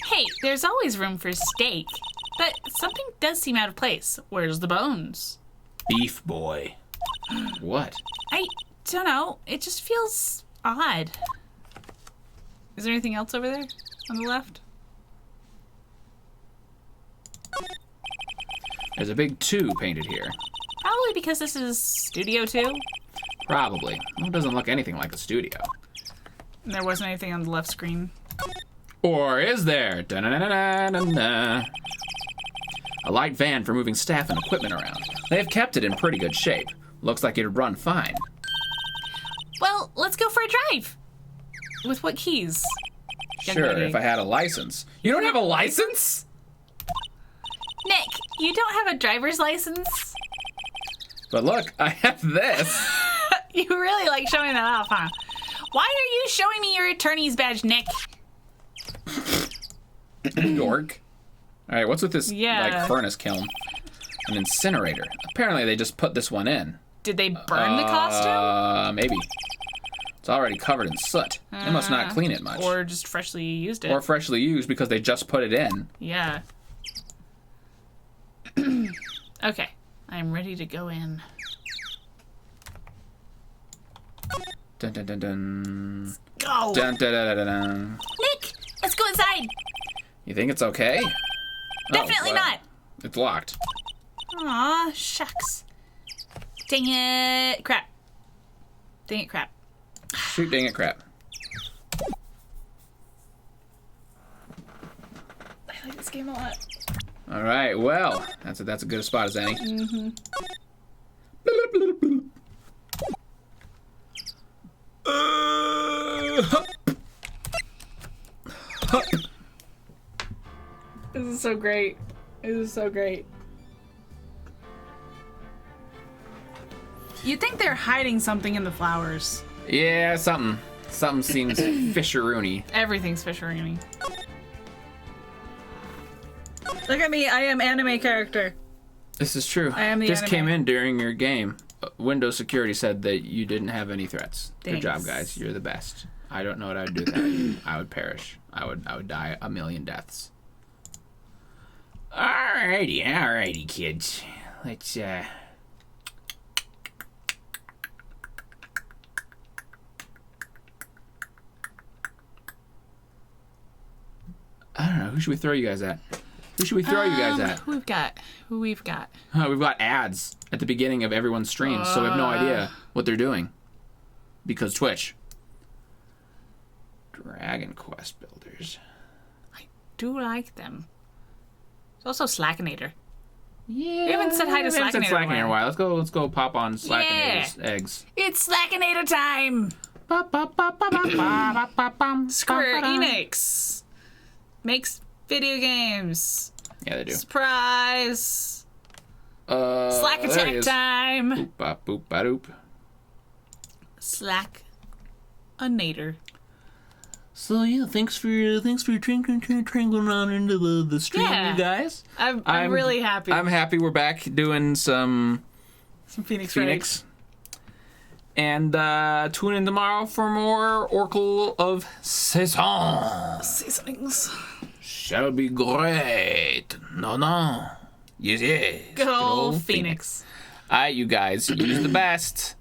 Hey, there's always room for steak. But something does seem out of place. Where's the bones? Beef boy. What? I don't know. It just feels odd. Is there anything else over there on the left? There's a big 2 painted here. Probably because this is Studio 2. Probably. Well, it doesn't look anything like a studio. And there wasn't anything on the left screen. Or is there? Da-na-na-na-na-na. A light van for moving staff and equipment around. They have kept it in pretty good shape. Looks like it'd run fine. Well, let's go for a drive. With what keys? Young Sure, lady. if I had a license. You don't have a license? Nick, you don't have a driver's license? But look, I have this. You really like showing that off, huh? Why are you showing me your attorney's badge, Nick? Dork. Alright, what's with this Yeah. furnace kiln? An incinerator. Apparently they just put this one in. Did they burn the costume? Maybe. It's already covered in soot. They must not clean it much. Or just freshly used it? Or freshly used because they just put it in. Yeah. Okay, I'm ready to go in. Dun dun dun dun. Go! Dun dun dun dun dun. Nick, let's go inside. You think it's okay? Definitely not. It's locked. Aw, shucks. Dang it. Crap. Dang it, crap. Shoot, dang it, crap. I like this game a lot. All right, well, that's a good a spot as any. This is so great. This is so great. You'd think they're hiding something in the flowers. Yeah, something seems fisheroony. Everything's fishery. Look at me, I am anime character. This is true. I am the Just anime. came in during your game. Windows security said that you didn't have any threats. Good job, Thanks. guys. You're the best. I don't know what I would do without you. I would perish. I would die a million deaths. Alrighty, kids. Let's I don't know. Who should we throw you guys at? Who should we throw you guys at? Who we've got? We've got ads at the beginning of everyone's stream, so we have no idea what they're doing. Because Twitch. Dragon Quest builders. I do like them. There's also Slackinator. Yeah. We haven't said hi to we haven't said Slackinator in a in a while. while. Let's go pop on Slackinator's eggs. It's Slackinator time! Square Enix makes video games. Yeah, they do. Surprise! Slack there he attack is. time! Boop, bop, boop, ba, doop. Slack-a-nator. So yeah, thanks for trinkling on into the stream, Yeah. you guys. I'm really happy. I'm happy we're back doing some Some Phoenix. Phoenix. And tune in tomorrow for more Oracle of Saison. Seasonings. Shall be great. No. Yes. Go old Phoenix. Alright, you guys. Use the best.